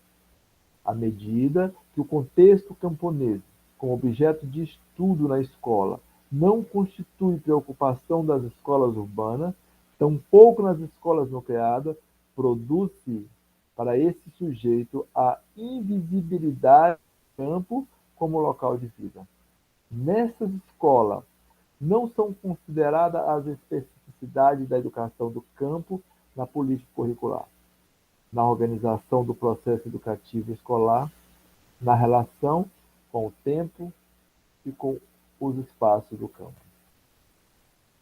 À medida que o contexto camponês, como objeto de estudo na escola, não constitui preocupação das escolas urbanas, tampouco nas escolas nucleadas, produz-se para esse sujeito a invisibilidade do campo como local de vida. Nessas escolas, não são consideradas as especificidades da educação do campo na política curricular. na organização do processo educativo escolar, na relação com o tempo e com os espaços do campo.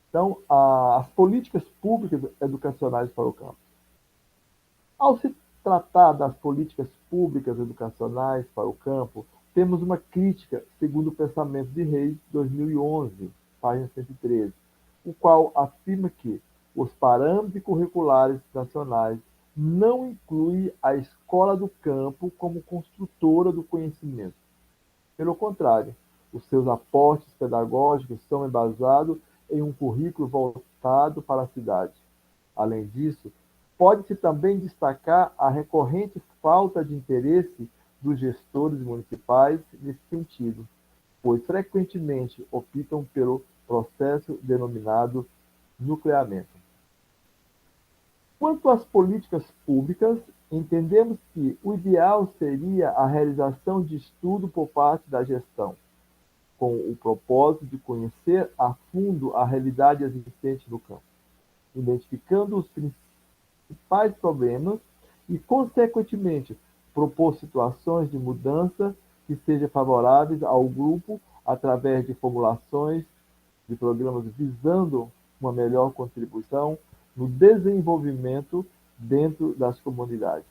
Então, as políticas públicas educacionais para o campo. Ao se tratar das políticas públicas educacionais para o campo, temos uma crítica, segundo o Pensamento de Reis, 2011, página 113, o qual afirma que os parâmetros curriculares nacionais não incluem a escola do campo como construtora do conhecimento. Pelo contrário, os seus aportes pedagógicos são embasados em um currículo voltado para a cidade. Além disso, pode-se também destacar a recorrente falta de interesse dos gestores municipais nesse sentido, pois frequentemente optam pelo processo denominado nucleamento. Quanto às políticas públicas, entendemos que o ideal seria a realização de estudo por parte da gestão, com o propósito de conhecer a fundo a realidade existente no campo, identificando os principais problemas e, consequentemente, propor situações de mudança que sejam favoráveis ao grupo através de formulações de programas visando uma melhor contribuição no desenvolvimento dentro das comunidades.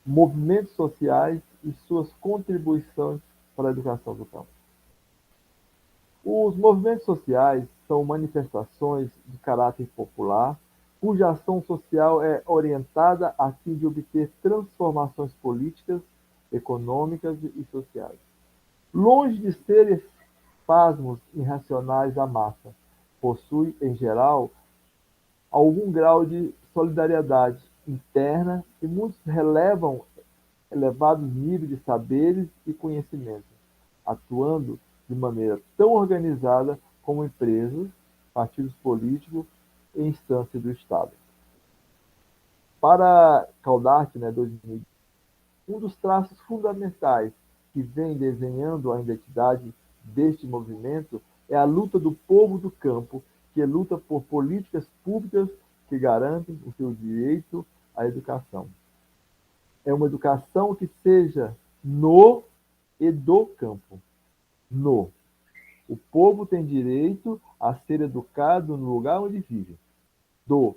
Movimentos sociais e suas contribuições para a educação do campo. Os movimentos sociais são manifestações de caráter popular, cuja ação social é orientada a fim de obter transformações políticas, econômicas e sociais. Longe de serem espasmos irracionais da massa, possui, em geral, algum grau de solidariedade interna e muitos relevam elevados níveis de saberes e conhecimentos, atuando de maneira tão organizada como empresas, partidos políticos e instâncias do Estado. Para Caldart, 2000, um dos traços fundamentais que vem desenhando a identidade deste movimento é a luta do povo do campo, que luta por políticas públicas que garantem o seu direito à educação. É uma educação que seja no e do campo. No. O povo tem direito a ser educado no lugar onde vive. Do.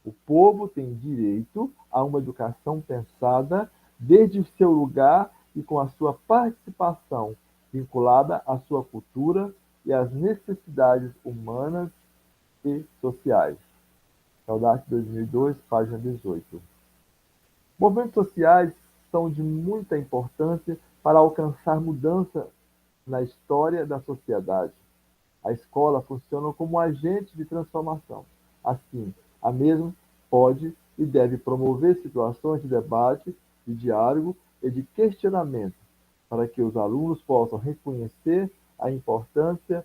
O povo tem direito a uma educação pensada desde o seu lugar e com a sua participação vinculada à sua cultura e às necessidades humanas e sociais. Caldart 2002, página 18. Movimentos sociais são de muita importância para alcançar mudança na história da sociedade. A escola funciona como um agente de transformação. Assim, a mesma pode e deve promover situações de debate, de diálogo e de questionamento, para que os alunos possam reconhecer a importância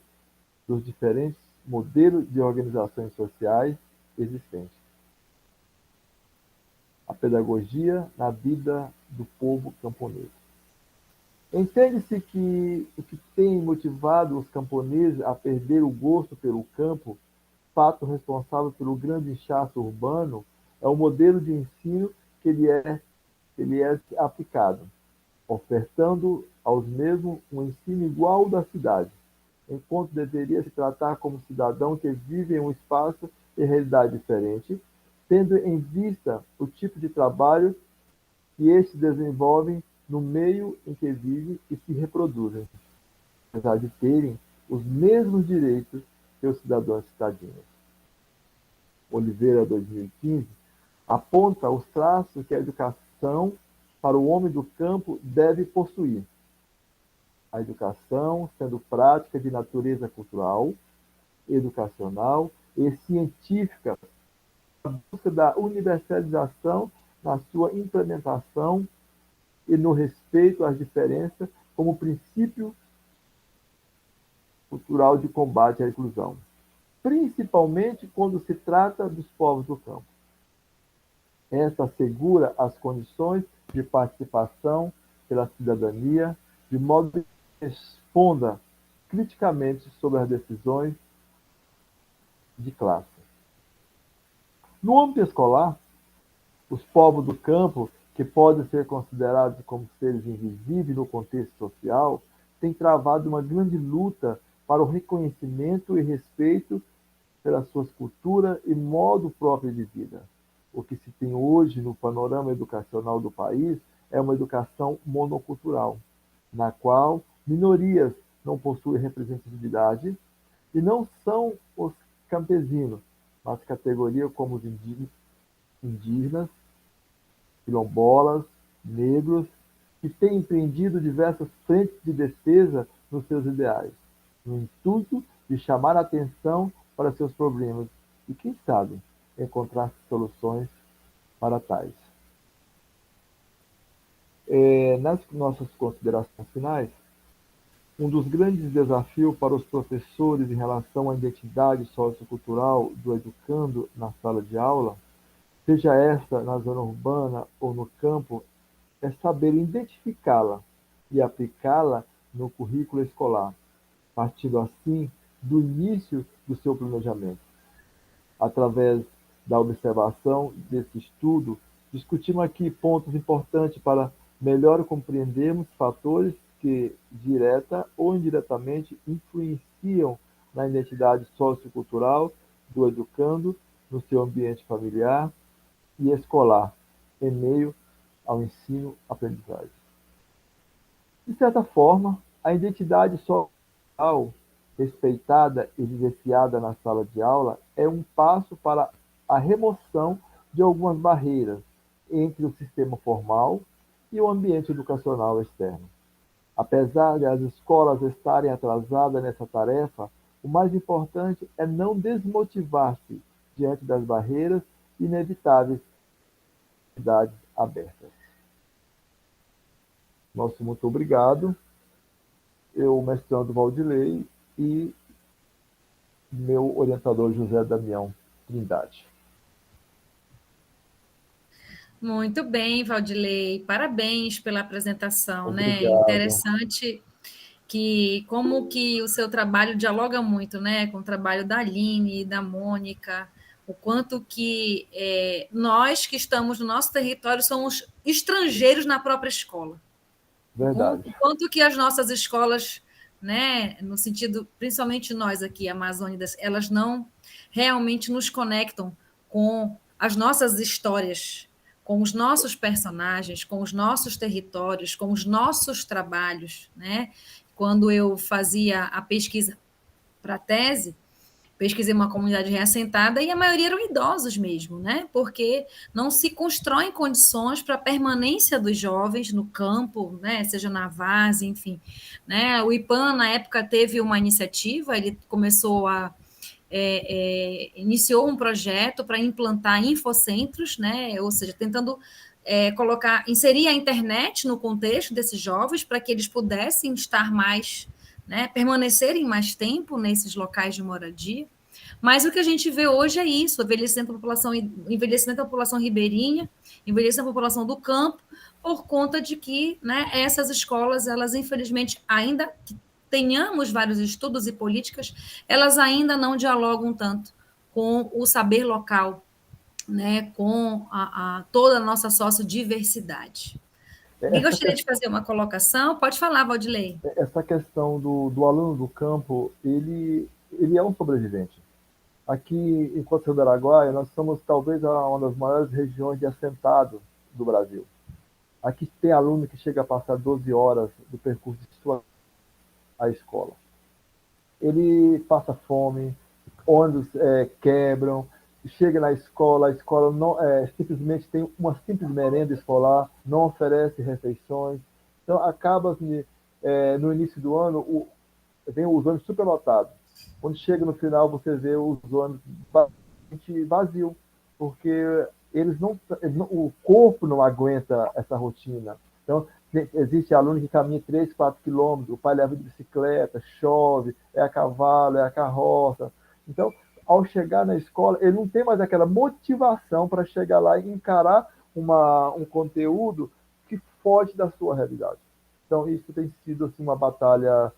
dos diferentes modelos de organizações sociais existentes. A pedagogia na vida do povo camponês. Entende-se que o que tem motivado os camponeses a perder o gosto pelo campo, fato responsável pelo grande inchaço urbano, é o modelo de ensino que lhe é aplicado, ofertando aos mesmos um ensino igual ao da cidade, enquanto deveria se tratar como cidadão que vive em um espaço e realidade diferente, tendo em vista o tipo de trabalho que estes desenvolvem no meio em que vivem e se reproduzem, apesar de terem os mesmos direitos que os cidadãos citadinos. Oliveira, 2015, aponta os traços que a educação para o homem do campo deve possuir. A educação sendo prática de natureza cultural, educacional e científica, a busca da universalização na sua implementação e no respeito às diferenças como princípio cultural de combate à inclusão, principalmente quando se trata dos povos do campo. Esta assegura as condições de participação pela cidadania, de modo que responda criticamente sobre as decisões de classe. No âmbito escolar, Os povos do campo, que podem ser considerados como seres invisíveis no contexto social, têm travado uma grande luta para o reconhecimento e respeito pelas suas culturas e modo próprio de vida. O que se tem hoje no panorama educacional do país é uma educação monocultural, na qual minorias não possuem representatividade e não são os campesinos, mas categorias como os indígenas, quilombolas, negros, que têm empreendido diversas frentes de defesa nos seus ideais, no intuito de chamar a atenção para seus problemas e, quem sabe, encontrar soluções para tais. Nas nossas considerações finais, um dos grandes desafios para os professores em relação à identidade sociocultural do educando na sala de aula, seja esta na zona urbana ou no campo, é saber identificá-la e aplicá-la no currículo escolar, partindo assim do início do seu planejamento. Através da observação desse estudo, discutimos aqui pontos importantes para melhor compreendermos fatores que, direta ou indiretamente, influenciam na identidade sociocultural do educando no seu ambiente familiar e escolar, em meio ao ensino-aprendizagem. De certa forma, a identidade social respeitada e vivenciada na sala de aula é um passo para a remoção de algumas barreiras entre o sistema formal e o ambiente educacional externo. Apesar de as escolas estarem atrasadas nessa tarefa, o mais importante é não desmotivar-se diante das barreiras inevitáveis de cidades abertas. Nosso muito obrigado. Eu, mestrando Valdilei, e meu orientador José Damião Trindade. Muito bem, Valdilei. Parabéns pela apresentação, né? Obrigado. Interessante como que o seu trabalho dialoga muito, né, com o trabalho da Aline e da Mônica, o quanto que nós que estamos no nosso território somos estrangeiros na própria escola. Verdade. O quanto que as nossas escolas, né, no sentido, principalmente nós aqui, amazônidas, elas não realmente nos conectam com as nossas histórias, com os nossos personagens, com os nossos territórios, com os nossos trabalhos, né? Quando eu fazia a pesquisa para a tese, pesquisei uma comunidade reassentada e a maioria eram idosos mesmo, né? Porque não se constroem condições para a permanência dos jovens no campo, né? Seja na várzea, enfim. Né? O IPAN, na época, teve uma iniciativa, ele começou a iniciou um projeto para implantar infocentros, né? Ou seja, tentando inserir a internet no contexto desses jovens para que eles pudessem estar mais, né, permanecerem mais tempo nesses locais de moradia. Mas o que a gente vê hoje é isso, envelhecimento da população ribeirinha, envelhecimento da população do campo, por conta de que, né, essas escolas, elas infelizmente, ainda que tenhamos vários estudos e políticas, elas ainda não dialogam tanto com o saber local, né, com toda a nossa sociodiversidade. Alguém gostaria de fazer uma colocação? Pode falar, Valdilei. Essa questão do aluno do campo, ele é um sobrevivente. Aqui em Costa do Araguaia, nós somos talvez uma das maiores regiões de assentado do Brasil. Aqui tem aluno que chega a passar 12 horas do percurso de sua à escola. Ele passa fome, ônibus quebram, chega na escola, a escola não, simplesmente tem uma simples merenda escolar, não oferece refeições. Então, acaba no início do ano, vem os ônibus superlotados. Quando chega no final, você vê os ônibus vazios, porque o corpo não aguenta essa rotina. Então, existe aluno que caminha 3, 4 quilômetros, o pai leva de bicicleta, chove, é a cavalo, é a carroça. Então, ao chegar na escola, ele não tem mais aquela motivação para chegar lá e encarar um conteúdo que foge da sua realidade. Então, isso tem sido assim, uma batalha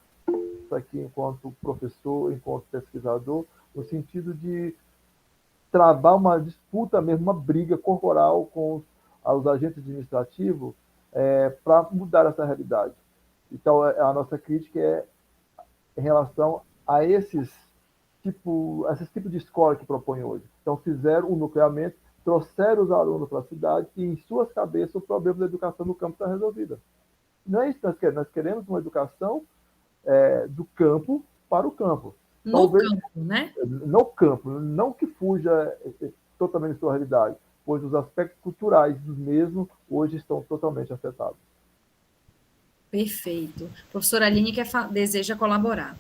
aqui enquanto professor, enquanto pesquisador, no sentido de travar uma disputa mesmo, uma briga corporal com os agentes administrativos para mudar essa realidade. Então, a nossa crítica é em relação a esses tipos de escola que propõem hoje. Então, fizeram um nucleamento, trouxeram os alunos para a cidade e, em suas cabeças, o problema da educação no campo está resolvido. Não é isso que nós queremos. Nós queremos uma educação do campo para o campo. No campo, né? No campo, não que fuja totalmente da sua realidade, pois os aspectos culturais dos mesmos hoje estão totalmente afetados. Perfeito. Professora Aline deseja colaborar.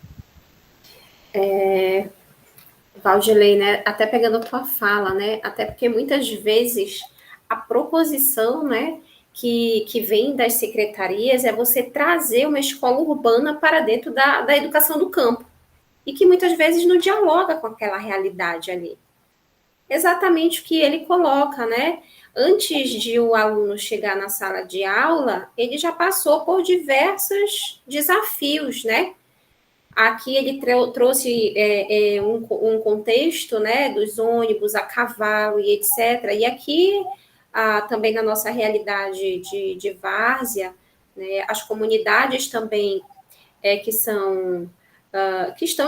Valdilei, né? Até pegando a tua fala, né? Até porque muitas vezes a proposição, né, que vem das secretarias é você trazer uma escola urbana para dentro da educação do campo. E que muitas vezes não dialoga com aquela realidade ali. Exatamente o que ele coloca, né? Antes de o aluno chegar na sala de aula, ele já passou por diversos desafios, né? Aqui ele trouxe um contexto, né, dos ônibus a cavalo e etc. E aqui, também na nossa realidade de várzea, né, as comunidades também que estão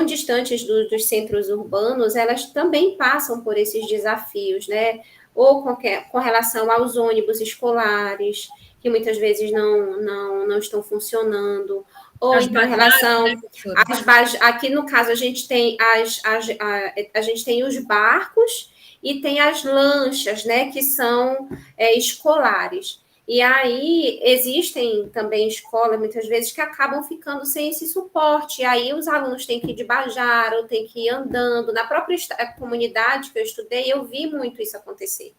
distantes dos centros urbanos, elas também passam por esses desafios, né? Ou com relação aos ônibus escolares, que muitas vezes não estão funcionando, ou As então em relação né, aqui no caso a gente tem a gente tem os barcos e tem as lanchas, né, que são escolares. E aí existem também escolas, muitas vezes, que acabam ficando sem esse suporte. E aí os alunos têm que ir de bajar, ou têm que ir andando. Na própria comunidade que eu estudei, eu vi muito isso acontecer.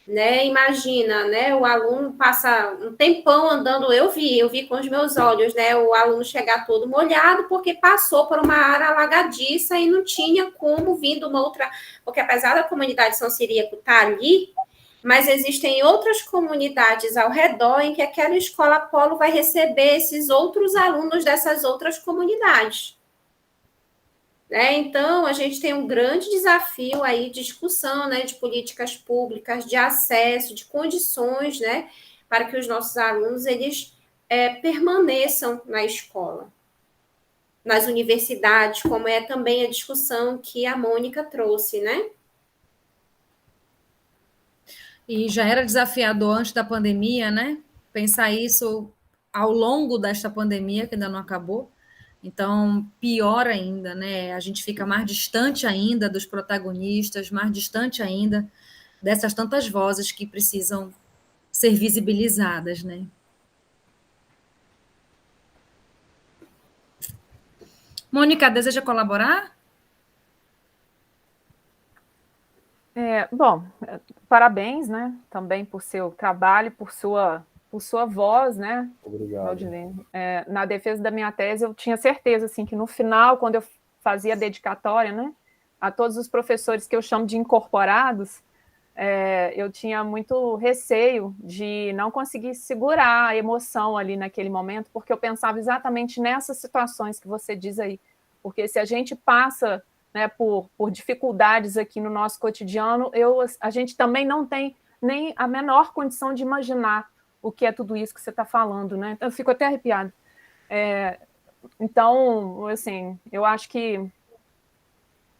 Né? Imagina, né? O aluno passa um tempão andando, eu vi com os meus olhos, né? O aluno chegar todo molhado porque passou por uma área alagadiça e não tinha como vir de uma outra... Porque apesar da comunidade São Ciríaco estar ali, mas existem outras comunidades ao redor em que aquela escola polo vai receber esses outros alunos dessas outras comunidades. Né? Então, a gente tem um grande desafio aí de discussão, né, de políticas públicas, de acesso, de condições, né, para que os nossos alunos eles permaneçam na escola. Nas universidades, como é também a discussão que a Mônica trouxe, né? E já era desafiador antes da pandemia, né? Pensar isso ao longo desta pandemia, que ainda não acabou. Então, pior ainda, né? A gente fica mais distante ainda dos protagonistas, mais distante ainda dessas tantas vozes que precisam ser visibilizadas, né? Mônica, deseja colaborar? Bom, parabéns, né? Também por seu trabalho, por sua voz, né? Obrigado. Na defesa da minha tese, eu tinha certeza, assim, que no final, quando eu fazia a dedicatória, né, a todos os professores que eu chamo de incorporados, eu tinha muito receio de não conseguir segurar a emoção ali naquele momento, porque eu pensava exatamente nessas situações que você diz aí. Porque se a gente passa, né, por dificuldades aqui no nosso cotidiano, a gente também não tem nem a menor condição de imaginar o que é tudo isso que você está falando, né? Eu fico até arrepiada. Então, assim, eu acho que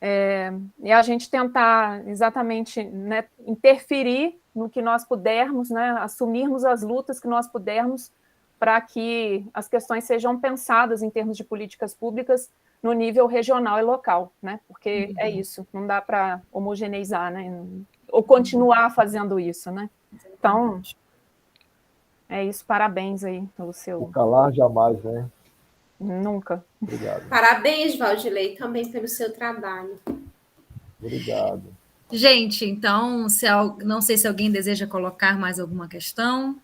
é a gente tentar exatamente, né, interferir no que nós pudermos, né, assumirmos as lutas que nós pudermos para que as questões sejam pensadas em termos de políticas públicas no nível regional e local, né? Porque é isso, não dá para homogeneizar, né? Ou continuar fazendo isso, né? Então, é isso, parabéns aí pelo seu... O calar jamais, né? Nunca. Obrigado. Parabéns, Valdilei, também pelo seu trabalho. Obrigado. Gente, então, não sei se alguém deseja colocar mais alguma questão.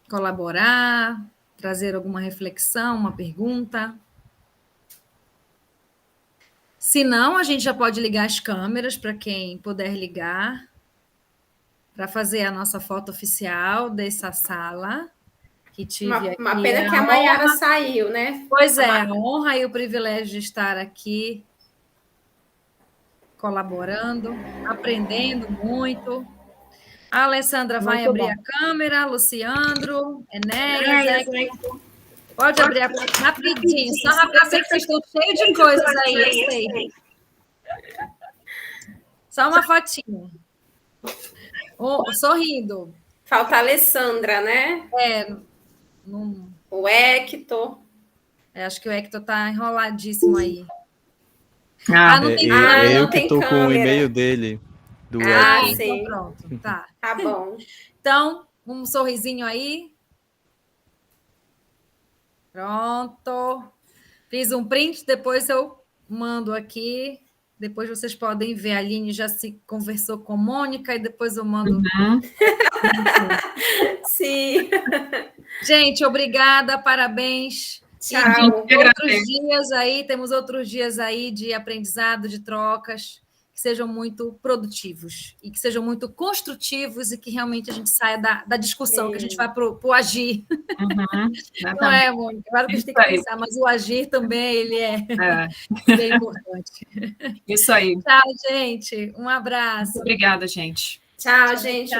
Colaborar, trazer alguma reflexão, uma pergunta. Se não, a gente já pode ligar as câmeras para quem puder ligar, para fazer a nossa foto oficial dessa sala. Que tive aqui. Uma pena que a Maiara saiu, né? Pois é, a honra e o privilégio de estar aqui colaborando, aprendendo muito. A Alessandra vai Muito abrir bom. a câmera, Luciandro, Enéas, pode abrir a câmera rapidinho, só rapidinho, eu sei que vocês estão cheios de coisas aí, eu sei. Só uma fotinha. Sorrindo. Falta a Alessandra, né? O Hector. Acho que o Hector está enroladíssimo aí. não tem câmera. Eu que estou com o e-mail dele. Do sim. Então pronto, tá. Tá bom. Então, um sorrisinho aí. Pronto. Fiz um print, depois eu mando aqui. Depois vocês podem ver. A Aline já se conversou com a Mônica e depois eu mando. Sim. Gente, obrigada, parabéns. Tchau. Temos outros dias aí de aprendizado, de trocas, que sejam muito produtivos e que sejam muito construtivos e que realmente a gente saia da discussão, que a gente vai para o agir. Não é, Mônica? Claro que a gente tem que pensar, mas o agir também, ele é bem importante. Isso aí. Tchau, gente. Um abraço. Muito obrigada, gente. Tchau, gente.